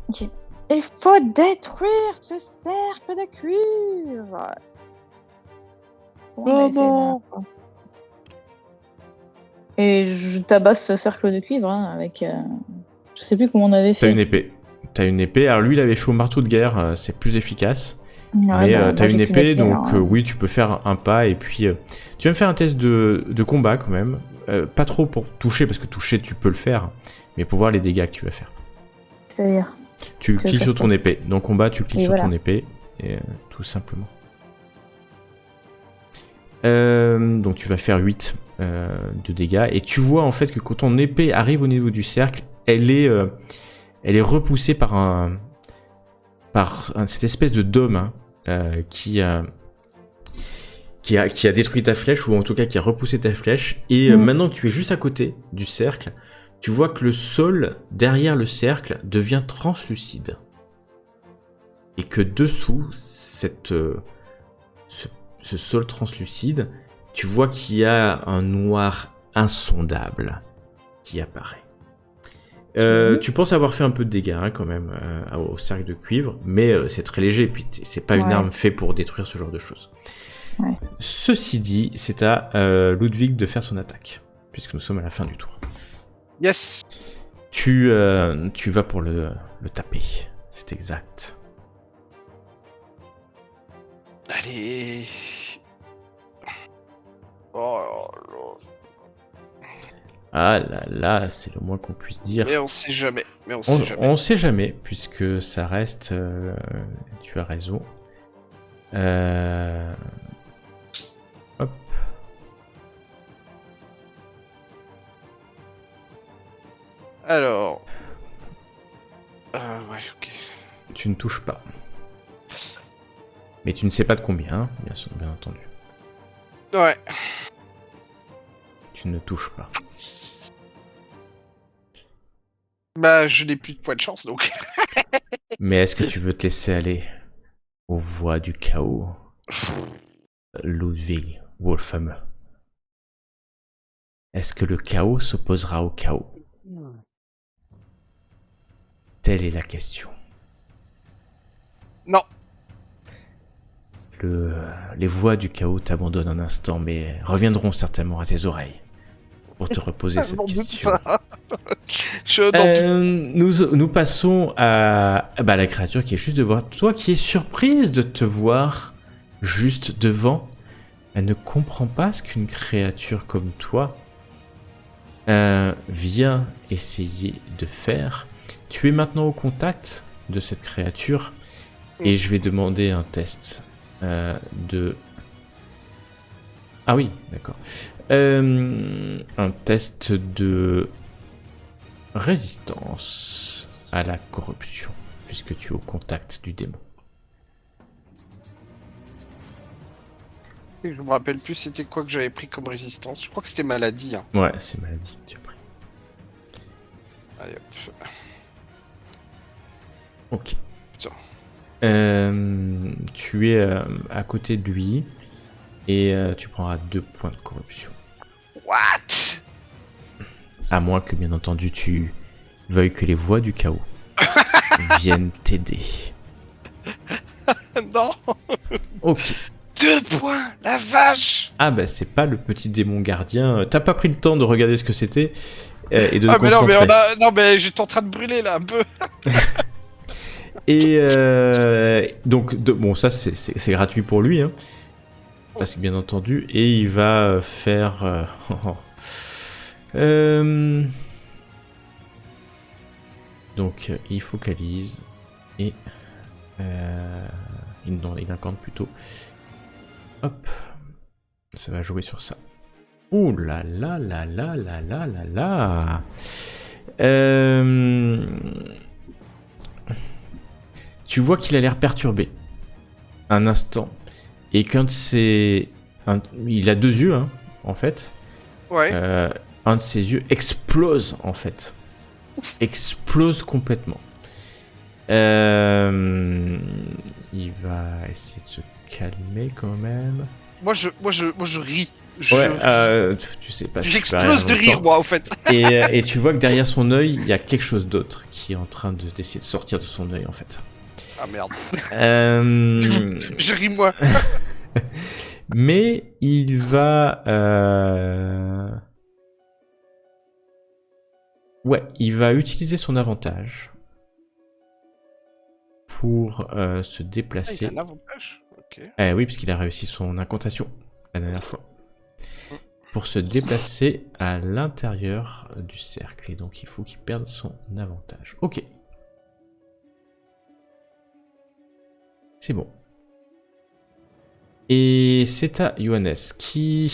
Ok. Il faut détruire ce cercle de cuivre. On avait fait non. ça. Et je tabasse ce cercle de cuivre hein, avec... Je sais plus comment on avait fait. T'as une épée. T'as une épée. Alors lui, il avait fait au marteau de guerre, c'est plus efficace. Ouais, Mais bah, t'as moi, une j'ai qu'une épée, donc alors, oui, tu peux faire un pas et puis tu vas me faire un test de combat quand même. Pas trop pour toucher, parce que toucher, tu peux le faire, mais pour voir les dégâts que tu vas faire. C'est-à-dire... Tu Que cliques je sur fasse ton pas. épée. Dans combat, tu cliques Et sur voilà. ton épée, et tout simplement. Donc tu vas faire 8 de dégâts, et tu vois en fait que quand ton épée arrive au niveau du cercle, elle est repoussée par cette espèce de dôme hein, qui a détruit ta flèche, ou en tout cas qui a repoussé ta flèche, et maintenant que tu es juste à côté du cercle, tu vois que le sol derrière le cercle devient translucide. Et que dessous, ce sol translucide, tu vois qu'il y a un noir insondable qui apparaît. Tu penses avoir fait un peu de dégâts hein, quand même au cercle de cuivre, mais c'est très léger, et puis c'est pas une Ouais. arme faite pour détruire ce genre de choses. Ouais. Ceci dit, c'est à Ludwig de faire son attaque, puisque nous sommes à la fin du tour. Yes. Tu vas pour le taper, c'est exact. Allez. Oh là Ah là là, c'est le moins qu'on puisse dire. là. Mais on sait jamais. Mais on sait jamais. On sait jamais, puisque ça reste... tu as raison. Hop. Alors. Ouais, ok. Tu ne touches pas. Mais tu ne sais pas de combien, hein, bien entendu. Ouais. Tu ne touches pas. Bah, je n'ai plus de points de chance donc. Mais est-ce que tu veux te laisser aller aux voies du chaos, Ludwig Wolfhammer? Est-ce que le chaos s'opposera au chaos? Telle est la question. Non. Les voix du chaos t'abandonnent un instant, mais reviendront certainement à tes oreilles pour te reposer cette question. Nous passons à la créature qui est juste devant toi, qui est surprise de te voir juste devant. Elle ne comprend pas ce qu'une créature comme toi vient essayer de faire. Tu es maintenant au contact de cette créature et je vais demander un test de... Ah oui, d'accord. Un test de résistance à la corruption, puisque tu es au contact du démon. Je me rappelle plus c'était quoi que j'avais pris comme résistance. Je crois que c'était maladie. Hein. Ouais, c'est maladie que tu as pris. Allez hop. Ok. Putain. Tu es à côté de lui et tu prendras 2 points de corruption. What? À moins que, bien entendu, tu veuilles que les voix du chaos viennent t'aider. Non. Ok. 2 points, la vache. Ah bah c'est pas le petit démon gardien. T'as pas pris le temps de regarder ce que c'était et de te Ah mais non concentrer. mais non mais j'étais en train de brûler là un peu. Et donc bon ça c'est gratuit pour lui hein. Parce que bien entendu et il va faire donc il focalise et il incante plutôt. Hop, ça va jouer sur ça. Ouh là là là là là là là là. Tu vois qu'il a l'air perturbé un instant et quand c'est il a 2 yeux hein, en fait. Ouais. Un de ses yeux explose en fait. Explose complètement. Il va essayer de se calmer quand même. Moi je ris. Ouais, tu sais pas. J'explose de rire moi en fait. Et tu vois que derrière son œil, il y a quelque chose d'autre qui est en train d'essayer de sortir de son œil en fait. Ah merde. Je ris moi. Mais il va... Ouais, il va utiliser son avantage pour se déplacer. Il a un avantage. Ok. Oui, puisqu'il a réussi son incantation la dernière fois. Pour se déplacer à l'intérieur du cercle. Et donc il faut qu'il perde son avantage. Ok. C'est bon. Et c'est à Johannes qui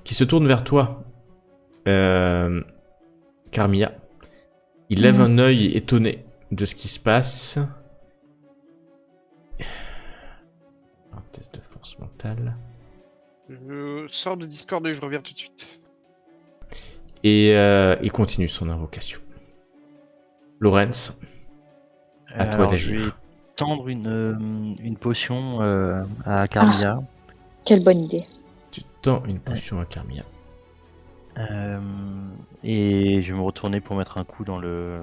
se tourne vers toi. Carmilla. Il lève un œil étonné de ce qui se passe. Un test de force mentale. Je sors de Discord et je reviens tout de suite. Et il continue son invocation. Lorenz, à toi d'agir. Je vais tendre une potion à Carmilla. Quelle bonne idée. Tu tends une potion à Carmilla. Et je vais me retourner pour mettre un coup dans le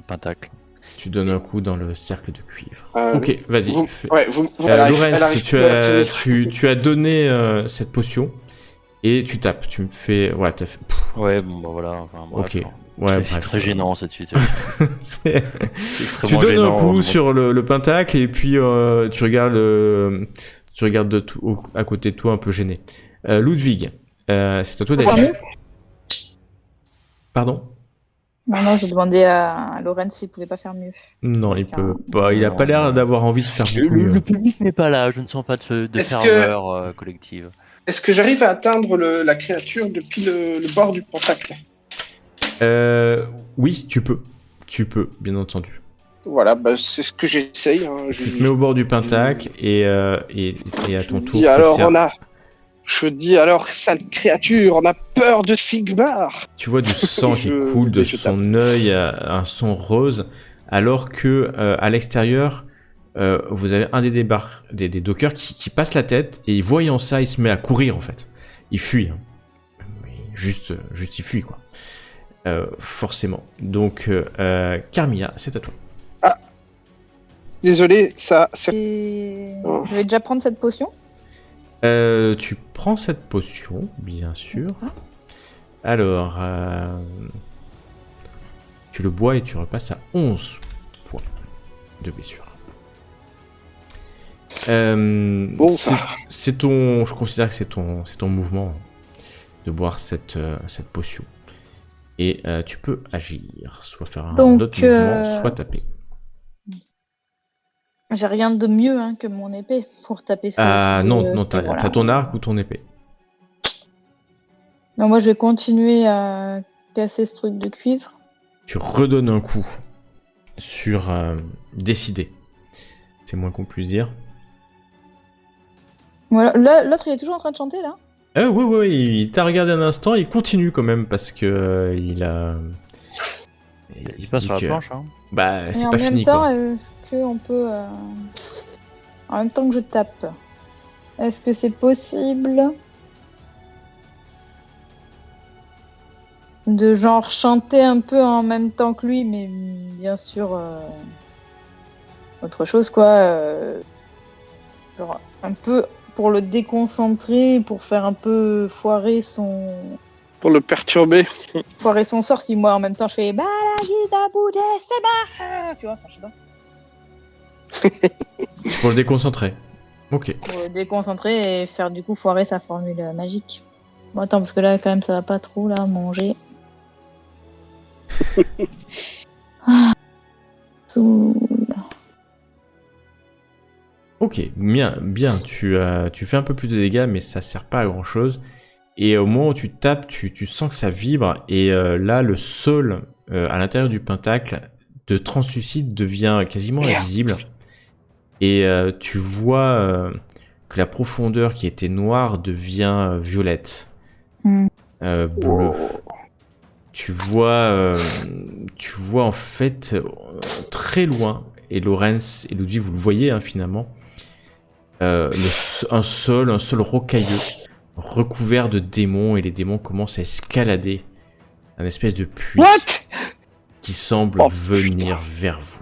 pentacle. Tu donnes un coup dans le cercle de cuivre. Ok, vas-y. Lorenz, tu as donné cette potion et tu tapes. Tu me fais... Ouais, t'as fait... Ouais, bon bah voilà. Enfin, bref, ok. hein. Ouais, C'est bref. très gênant cette situation. C'est- C'est Tu extrêmement donnes gênant. un coup sur le pentacle et puis tu regardes à côté de toi un peu gêné. Ludwig, c'est à toi Faire d'agir. mieux Pardon? Non, j'ai demandé à Lorenz s'il pouvait pas faire mieux. Non, il peut pas. Il a Non, pas l'air non. d'avoir envie de faire beaucoup Le mieux. public n'est pas là, je ne sens pas de Est-ce ferveur collective. Est-ce que j'arrive à atteindre la créature depuis le bord du pentacle? Oui, tu peux. Tu peux, bien entendu. Voilà, bah, c'est ce que j'essaye. Hein. Tu te mets au bord du pentacle et à ton tour. Je dis alors, sale créature, on a peur de Sigmar. Tu vois du sang qui coule de son œil, un sang rose, alors que à l'extérieur, vous avez un des dockers qui passe la tête et voyant ça, il se met à courir en fait. Il fuit. Hein. Juste il fuit quoi. Forcément. Donc, Carmilla, c'est à toi. Ah, désolé, ça. Et... Je vais déjà prendre cette potion. Tu prends cette potion, bien sûr. Alors, tu le bois et tu repasses à 11 points de blessure. Bon, ça. Je considère que c'est ton mouvement de boire cette potion. Et tu peux agir, soit faire un autre mouvement, soit taper. J'ai rien de mieux que mon épée pour taper sur. Non, t'as ton arc ou ton épée. Non, moi je vais continuer à casser ce truc de cuivre. Tu redonnes un coup sur décider. C'est moins qu'on puisse dire. Voilà, l'autre il est toujours en train de chanter là. Oui, il t'a regardé un instant, il continue quand même parce que il Il passe sur la planche. Hein. Bah, c'est Et pas fini quoi. quoi. En même temps, est-ce qu'on peut. En même temps que je tape, est-ce que c'est possible de genre chanter un peu en même temps que lui, mais bien sûr autre chose quoi. Genre un peu pour le déconcentrer, pour faire un peu foirer son Pour le perturber. sort. Si moi en même temps je fais c'est marre, tu vois, enfin, je sais pas. C'est pour le déconcentrer. Ok. Pour le déconcentrer et faire du coup foirer sa formule magique. Bon attends, parce que là quand même ça va pas trop là manger. Saoul. Ok, bien. Tu fais un peu plus de dégâts, mais ça sert pas à grand chose. Et au moment où tu tapes, tu sens que ça vibre. Et là, le sol à l'intérieur du pentacle de translucide devient quasiment invisible. Et tu vois que la profondeur qui était noire devient violette, bleue. Tu vois en fait très loin, et Lorenz et Ludwig vous le voyez finalement, un sol rocailleux recouvert de démons, et les démons commencent à escalader un espèce de puits qui semble venir vers vous.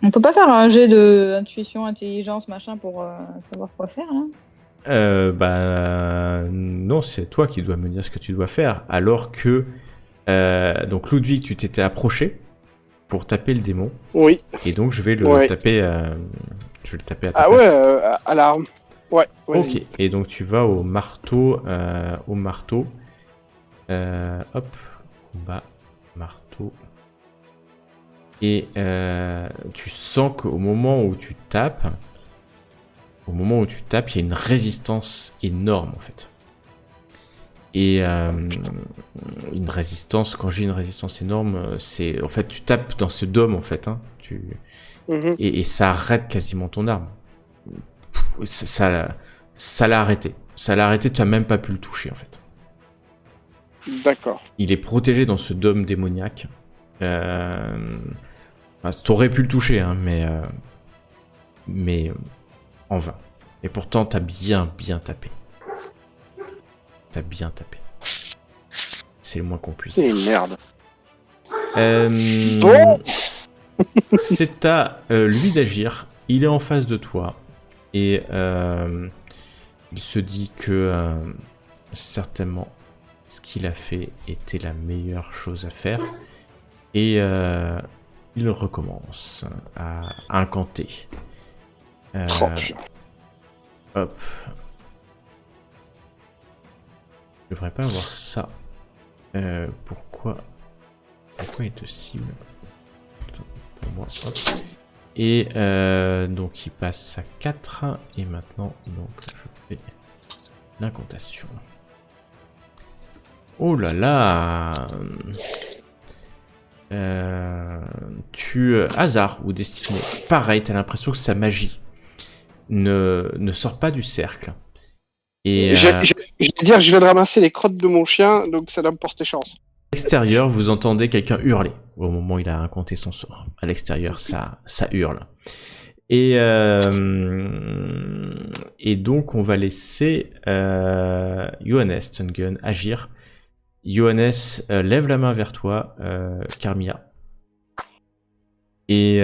On peut pas faire un jet de intuition, intelligence, machin pour savoir quoi faire là? Non, c'est toi qui dois me dire ce que tu dois faire. Alors que donc Ludwig, tu t'étais approché pour taper le démon. Oui. Et donc je vais le taper. Je vais le taper à ta place. Ouais, à l'arme. Ouais. Ok. Et donc tu vas au marteau. Hop. Combat. Marteau. Et tu sens qu'au moment où tu tapes, il y a une résistance énorme en fait. Et une résistance, quand j'ai une résistance énorme, c'est en fait tu tapes dans ce dôme en fait, et ça arrête quasiment ton arme. Ça l'a arrêté. Tu n'as même pas pu le toucher en fait. D'accord. Il est protégé dans ce dôme démoniaque. T'aurais pu le toucher, mais en vain. Et pourtant, t'as bien tapé. C'est le moins qu'on puisse dire. C'est merde. C'est à lui d'agir. Il est en face de toi. Et il se dit que certainement ce qu'il a fait était la meilleure chose à faire. Et il recommence à incanter. Oh, putain. Hop. Je devrais pas avoir ça. Pourquoi il te cible? Attends, pour moi, hop. Et donc il passe à 4. Et maintenant, donc, je fais l'incantation. Oh là là! Hasard ou destiné. Pareil, t'as l'impression que sa magie ne sort pas du cercle. Et Je vais dire, je viens de ramasser les crottes de mon chien, donc ça doit me porter chance. à l'extérieur, vous entendez quelqu'un hurler au moment où il a incanté son sort. À l'extérieur, ça hurle. Et donc, on va laisser Johannes Tungun agir. Johannes lève la main vers toi, Carmilla. Et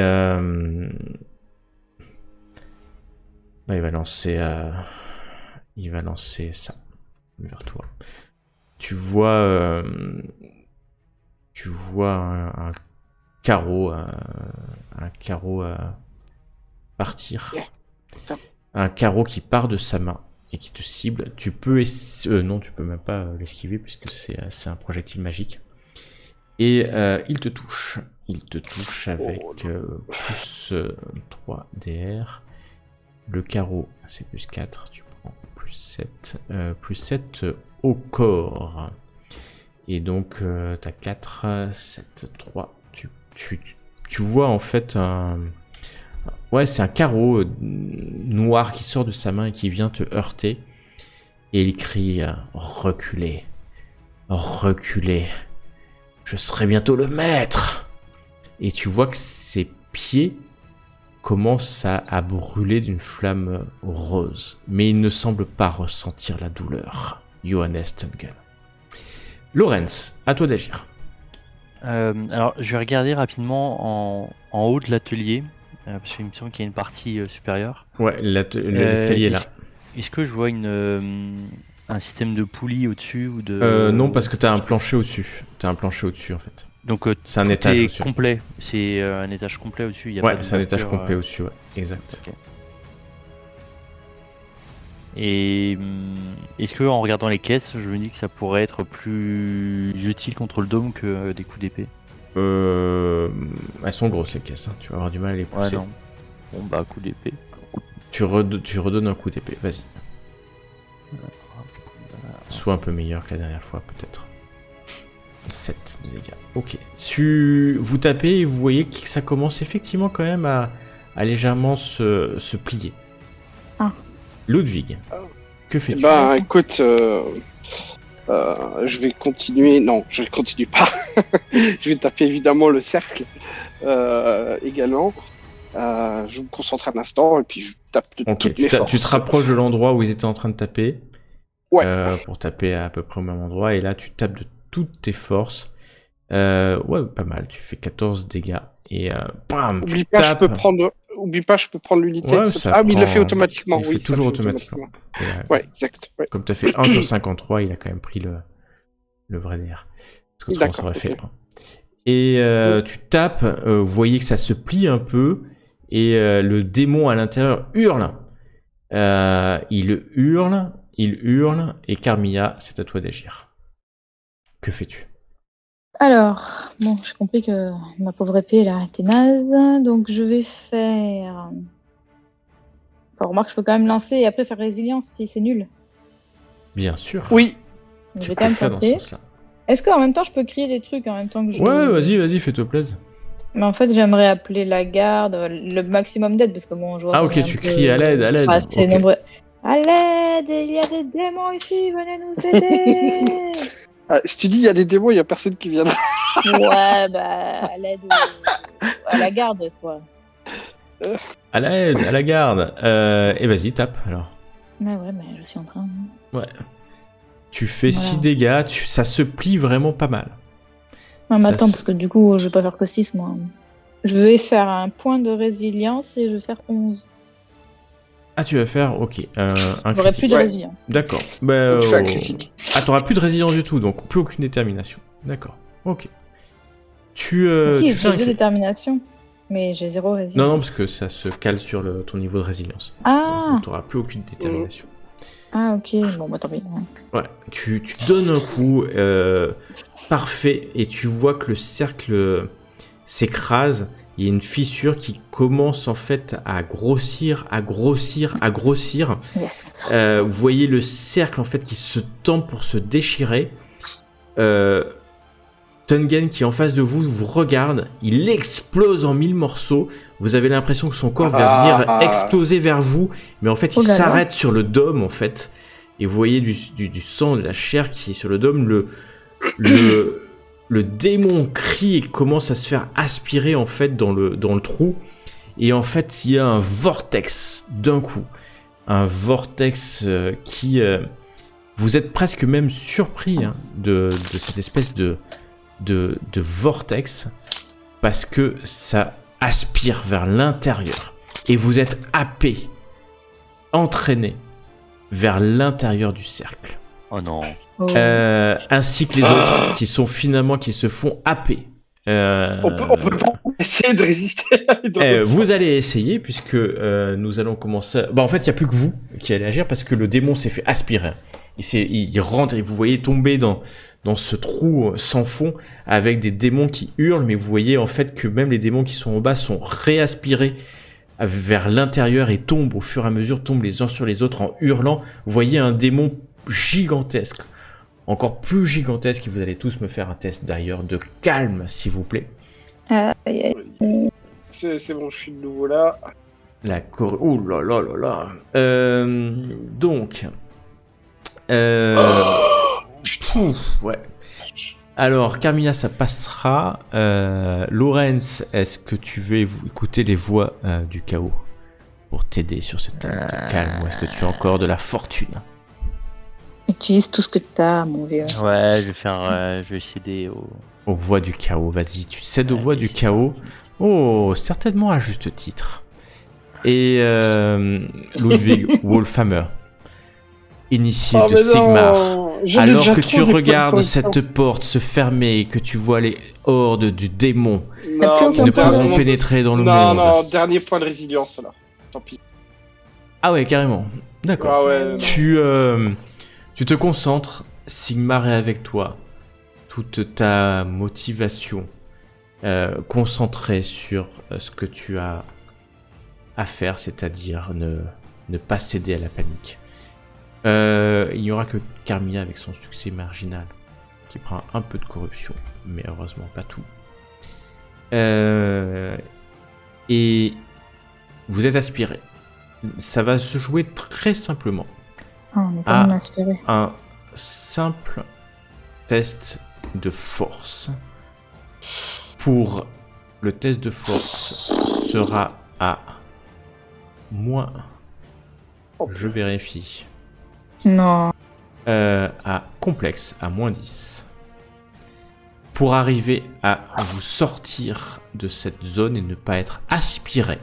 il va lancer ça vers toi. Tu vois un carreau partir. Un carreau qui part de sa main et qui te cible. Tu peux non, tu peux même pas l'esquiver puisque c'est un projectile magique. Et il te touche. Il te touche avec plus 3 DR. Le carreau, c'est plus 4. Tu prends plus 7. Plus 7 au corps. Et donc, t'as 4, 7, 3. Tu vois en fait un... Ouais, c'est un carreau noir qui sort de sa main et qui vient te heurter. Et il crie « Reculez, reculez, je serai bientôt le maître !» Et tu vois que ses pieds commencent à brûler d'une flamme rose. Mais il ne semble pas ressentir la douleur. Johannes Tungun. Lorenz, à toi d'agir. Alors, je vais regarder rapidement en haut de l'atelier, parce qu'il me semble qu'il y a une partie supérieure. Ouais, l'escalier est là. Est-ce que je vois un système de poulies au-dessus ou de... Non, parce que t'as un plancher au-dessus. T'as un plancher au-dessus, en fait. Donc, c'est un tout étage est au-dessus. complet. C'est un étage complet au-dessus. Il y a Ouais, pas c'est un étage d'ouverture, complet au-dessus, ouais. Exact. Ok. Et est-ce que en regardant les caisses, je me dis que ça pourrait être plus utile contre le dôme que des coups d'épée? Elles sont grosses les caisses, hein. Tu vas avoir du mal à les Ouais, pousser. non. Bon, bah, coup d'épée. Tu redonnes un coup d'épée, vas-y. Sois un peu meilleur que la dernière fois, peut-être. 7 de dégâts. Ok. Vous tapez et vous voyez que ça commence effectivement quand même à légèrement se plier. Ah. Ludwig, que fais-tu? Bah écoute, je vais continuer. Non, je ne continue pas. Je vais taper évidemment le cercle également. Je me concentre un instant et puis je tape de Ok, toutes mes forces. tu te rapproches de l'endroit où ils étaient en train de taper. Ouais. Pour taper à peu près au même endroit. Et là, tu tapes de toutes tes forces. Ouais, pas mal. Tu fais 14 dégâts. Et bam, Oublie tu pas, tapes. je peux prendre l'unité. Ouais, Mais il le fait prend- automatiquement. il oui, fait ça toujours fait automatiquement. Et, Ouais, exact. Ouais. comme tu as fait 1 sur 53, il a quand même pris le vrai DR. Parce que autrement, ça aurait D'accord, fait 1. Et tu tapes, vous voyez que ça se plie un peu. Et le démon à l'intérieur hurle. Il hurle. Et Carmilla, c'est à toi d'agir. Que fais-tu? Alors, bon, j'ai compris que ma pauvre épée là était naze, donc je vais faire. Enfin, remarque, je peux quand même lancer et après faire résilience si c'est nul. Bien sûr. Oui, Donc, je Tu vais peux quand le même faire dans ce tenter. sens-là. Est-ce qu'en même temps je peux crier des trucs en même temps que je. Ouais, vas-y, fais-toi plaisir. Mais en fait, j'aimerais appeler la garde, le maximum d'aide parce que bon, je vois. Ah, qu'on ok, est un tu peu- cries à l'aide, à l'aide. Ah, c'est Ok. nombreux. À l'aide, il y a des démons ici, venez nous aider. si tu dis il y a des démons, il n'y a personne qui viendra. Ouais, bah, à l'aide à la garde, quoi. À l'aide, à la garde. Et vas-y, tape alors. Mais ouais, mais je suis en train. Ouais. Tu fais Voilà. 6 dégâts, ça se plie vraiment pas mal. Non, mais Ça attends, se- parce que du coup, je vais pas faire que 6, moi. Je vais faire un point de résilience et je vais faire 11. Ah, tu vas faire, ok, un J'aurais critique. plus de Ouais. résilience. D'accord. Bah, Donc, je fais un critique. Ah, t'auras plus de résilience du tout, donc plus aucune détermination. D'accord. Ok. Tu Si, fais un j'ai 2 crit. déterminations, mais j'ai 0 résilience. Non, non, parce que ça se cale sur ton niveau de résilience. Ah, Donc, t'auras plus aucune détermination. ah ok, bon bah tant pis. Ouais. Tu donnes un coup parfait et tu vois que le cercle s'écrase. Il y a une fissure qui commence en fait à grossir, à grossir, à grossir. Yes. Vous voyez le cercle en fait qui se tend pour se déchirer. Tungen qui est en face de vous vous regarde, il explose en 1000 morceaux. Vous avez l'impression que son corps va venir exploser vers vous, mais en fait il Oh là là. s'arrête sur le dôme en fait. Et vous voyez du sang, de la chair qui est sur le dôme. Le démon crie et commence à se faire aspirer en fait dans le trou. Et en fait il y a un vortex d'un coup. Un vortex qui... vous êtes presque même surpris hein, de cette espèce de vortex parce que ça aspire vers l'intérieur et vous êtes happé, entraîné vers l'intérieur du cercle. Oh non. Oh. Ainsi que les autres qui se font happer. On peut pas essayer de résister. Vous allez essayer puisque nous allons commencer. Bah en fait, il n'y a plus que vous qui allez agir parce que le démon s'est fait aspirer. Il rentre et vous voyez tomber dans ce trou sans fond avec des démons qui hurlent, mais vous voyez en fait que même les démons qui sont en bas sont réaspirés vers l'intérieur et tombent au fur et à mesure, tombent les uns sur les autres en hurlant. Vous voyez un démon gigantesque, encore plus gigantesque, et vous allez tous me faire un test d'ailleurs de calme, s'il vous plaît. Aïe, aïe. C'est bon, je suis de nouveau là. Ouh là là là là. Donc... Pouf, ouais. Alors, Carmilla, ça passera. Lorenz, est-ce que tu veux écouter les voix du chaos pour t'aider sur ce thème de calme, ou est-ce que tu as encore de la fortune? Utilise tout ce que t'as, mon vieux. Ouais, je vais céder au. Aux voix du chaos, vas-y, tu cèdes aux voix du chaos. Oh, certainement à juste titre. Et Ludwig Wolfhammer, initié de Sigmar. Alors que tu regardes cette porte se fermer et que tu vois les hordes du démon T'as plus qui ne aucun pourront point. pénétrer dans le Non, monde. non, dernier point de résilience là. Tant pis. Ah ouais, carrément. D'accord. Ah ouais. Tu te concentres, Sigmar est avec toi. Toute ta motivation concentrée sur ce que tu as à faire, c'est-à-dire ne pas céder à la panique. Il n'y aura que Carmilla avec son succès marginal qui prend un peu de corruption, mais heureusement pas tout. Et vous êtes aspiré. Ça va se jouer très simplement. Ah, on est quand même inspiré. Un simple test de force. Pour le test de force sera à moins. Je vérifie. Non. À complexe, à moins 10. Pour arriver à vous sortir de cette zone et ne pas être aspiré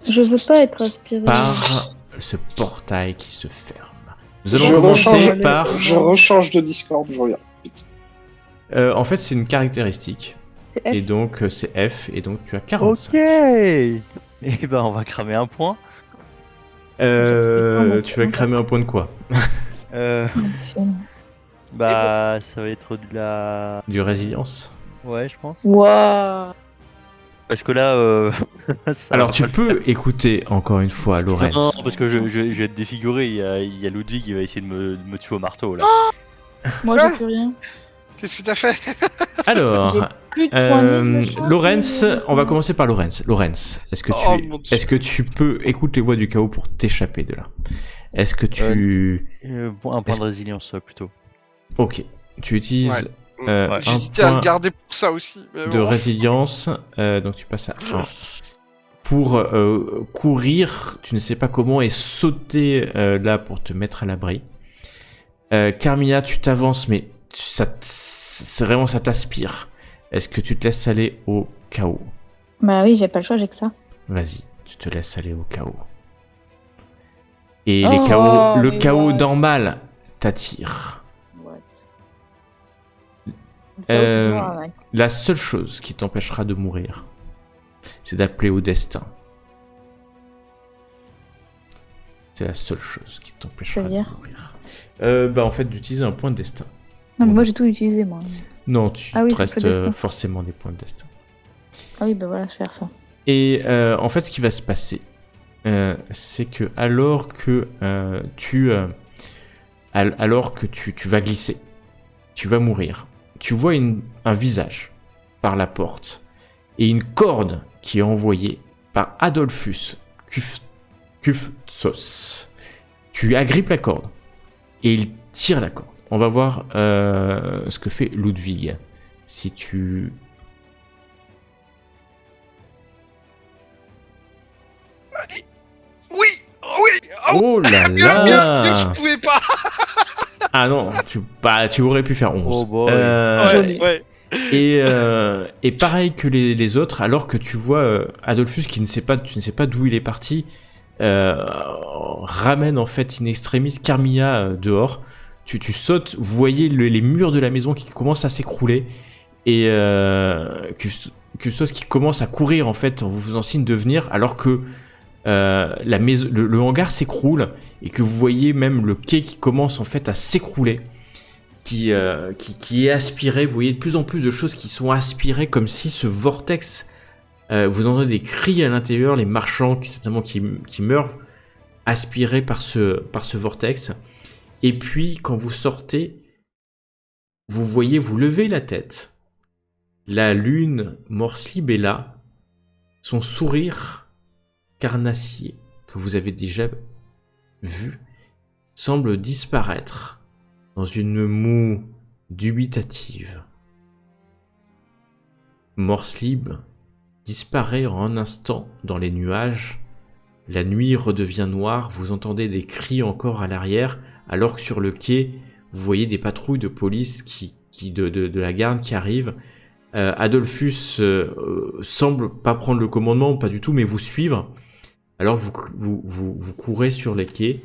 Je veux pas être aspiré. par ce portail qui se ferme. Nous allons commencer par... Je rechange de Discord, je reviens. en fait, c'est une caractéristique. C'est F. Et donc, c'est F, et donc tu as 45. Ok. Et ben, on va cramer un point. Tu vas cramer un point de quoi? Bah, ça va être de la. Du résilience. Ouais, je pense. Waouh. Parce que là. Ça Alors, va tu pas peux écouter encore une fois le- Lorenz. Non, parce que je vais être défiguré. Il y a Ludwig qui va essayer de me tuer au marteau là. Moi, j'ai plus rien. Qu'est-ce que t'as fait? Alors, Plus de points de vie, je pense, Lorenz, mais- on va commencer par Lorenz. Lorenz, est-ce que Oh, mon Dieu. est-ce que tu peux écouter les voix du chaos pour t'échapper de là? Est-ce que tu... Bon, un point de résilience plutôt. Ok, tu utilises Ouais. un J'hésitais à le point garder pour ça aussi. Mais de bon. résilience, donc tu passes à 1. Pour courir, tu ne sais pas comment, et sauter là pour te mettre à l'abri. Carmilla, tu t'avances, mais c'est vraiment ça t'aspire. Est-ce que tu te laisses aller au chaos? Bah oui, j'ai pas le choix, j'ai que ça. Vas-y, tu te laisses aller au chaos. Et Oh, le mais chaos what? normal t'attire. What? Le chaos, c'est toujours un mec. La seule chose qui t'empêchera de mourir, c'est d'appeler au destin. C'est la seule chose qui t'empêchera de C'est-à-dire mourir. En fait, d'utiliser un point de destin. Non, mais moi j'ai tout utilisé, moi. Non, tu Ah oui, te c'est restes le destin. forcément des points de destin. Ah oui, bah voilà, je vais faire ça. Et en fait, ce qui va se passer, c'est que alors que tu vas glisser, tu vas mourir, tu vois un visage par la porte et une corde qui est envoyée par Adolphus Kufsos. Tu agrippes la corde et il tire la corde. On va voir ce que fait Ludwig. Si tu... Oui, oui. Oh là Bien, là! je pouvais pas. Ah non, tu aurais pu faire 11. Oh boy. Joli. Ouais. Et pareil que les autres, alors que tu vois Adolphus tu ne sais pas d'où il est parti, ramène en fait in extremis Carmilla dehors. Tu sautes, vous voyez les murs de la maison qui commencent à s'écrouler et Custos qui commence à courir en fait en vous faisant signe de venir, alors que la maison, le hangar s'écroule et que vous voyez même le quai qui commence en fait à s'écrouler, qui est aspiré. Vous voyez de plus en plus de choses qui sont aspirées, comme si ce vortex, vous entendez des cris à l'intérieur, les marchands certainement qui meurent aspirés par ce vortex. Et puis quand vous sortez, vous levez la tête, la lune Morslib est là, son sourire carnassier que vous avez déjà vu semble disparaître dans une moue dubitative. Morslib disparaît en un instant dans les nuages. La nuit redevient noire, vous entendez des cris encore à l'arrière, alors que sur le quai, vous voyez des patrouilles de police de la garde qui arrivent. Adolphus semble pas prendre le commandement, pas du tout, mais vous suivre. Alors vous courez sur les quais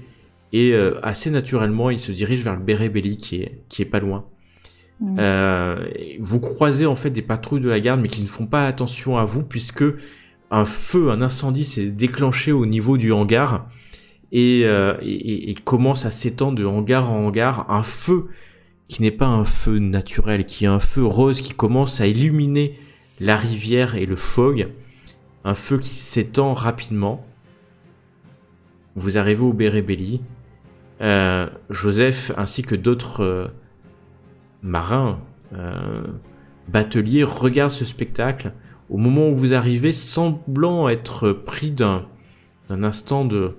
et assez naturellement, il se dirige vers le Bérébelli qui est pas loin. Vous croisez en fait des patrouilles de la garde, mais qui ne font pas attention à vous, puisque un incendie s'est déclenché au niveau du hangar et commence à s'étendre de hangar en hangar. Un feu qui n'est pas un feu naturel, qui est un feu rose qui commence à illuminer la rivière et le fog. Un feu qui s'étend rapidement. Vous arrivez au Bérébelli. Joseph ainsi que d'autres marins, bateliers regardent ce spectacle. Au moment où vous arrivez, semblant être pris d'un instant de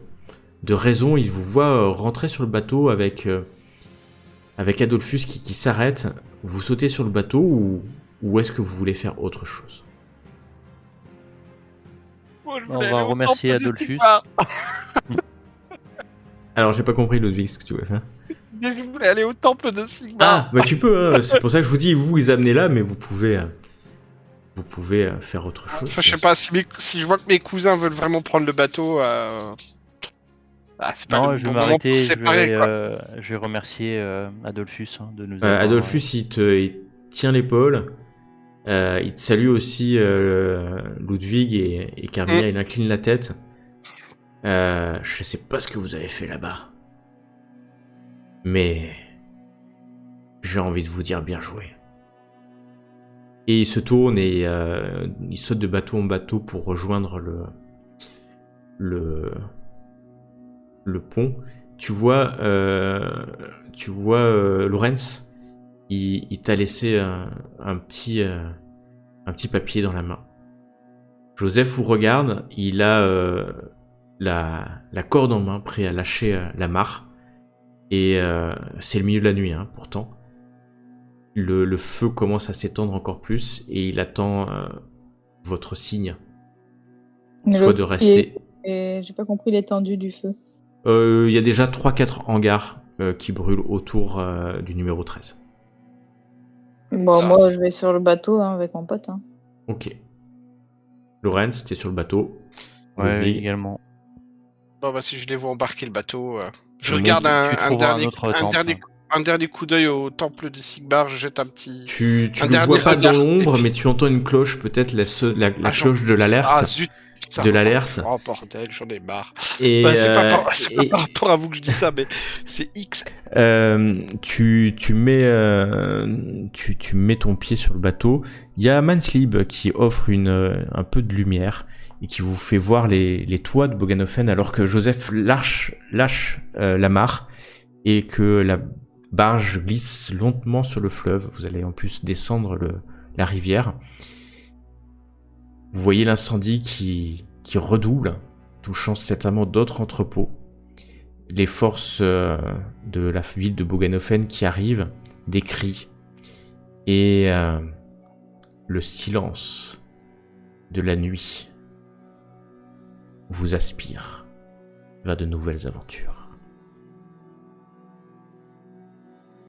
raison, ils vous voient rentrer sur le bateau avec Adolphus qui s'arrête. Vous sautez sur le bateau ou est-ce que vous voulez faire autre chose? On va remercier Adolphus. Alors j'ai pas compris Ludwig ce que tu voulais faire. Je voulais aller au temple de Sigmar. Ah, bah tu peux, hein. C'est pour ça que je vous dis, vous les amenez là, mais vous pouvez faire autre chose. Enfin, je sais pas, si je vois que mes cousins veulent vraiment prendre le bateau, c'est pas Non, le je bon vais moment m'arrêter, pour se séparer, quoi. je vais remercier Adolphus de nous avoir... Adolphus, il tient l'épaule, il te salue aussi Ludwig et Carmilla, il incline la tête. Je sais pas ce que vous avez fait là-bas, mais j'ai envie de vous dire bien joué. Et il se tourne et il saute de bateau en bateau pour rejoindre le pont. Tu vois Lorenz, il t'a laissé un petit papier dans la main. Joseph vous regarde, il a la corde en main, prêt à lâcher l'amarre. Et c'est le milieu de la nuit, hein, pourtant. Le feu commence à s'étendre encore plus et il attend votre signe. Soit de rester. Et j'ai pas compris l'étendue du feu. Il y a déjà 3-4 hangars qui brûlent autour du numéro 13. Bon, moi je vais sur le bateau avec mon pote. Ok. Lorenz, t'es sur le bateau. Ouais, Ludwig. également. Bon, bah, si je les vois embarquer le bateau, je Tu regarde montes- tu trouveras un autre temple. un dernier coup d'œil au temple de Sigmar, je jette un petit. Tu Un le dernier vois pas dans regard, l'ombre, et puis- mais tu entends une cloche, peut-être la Ah, cloche de Ah l'alerte. zut ça. De l'alerte. Oh bordel, j'en ai marre. Et, Bah, c'est pas et- par rapport à vous que je dis ça, mais c'est X. tu mets ton pied sur le bateau. Il y a Manslib qui offre un peu de lumière et qui vous fait voir les toits de Boganofen alors que Joseph lâche l'amarre et que la barge glisse lentement sur le fleuve. Vous allez en plus descendre la rivière. Vous voyez l'incendie qui redouble, touchant certainement d'autres entrepôts. Les forces de la ville de Boganofen qui arrivent, des cris, et le silence de la nuit vous aspire vers de nouvelles aventures.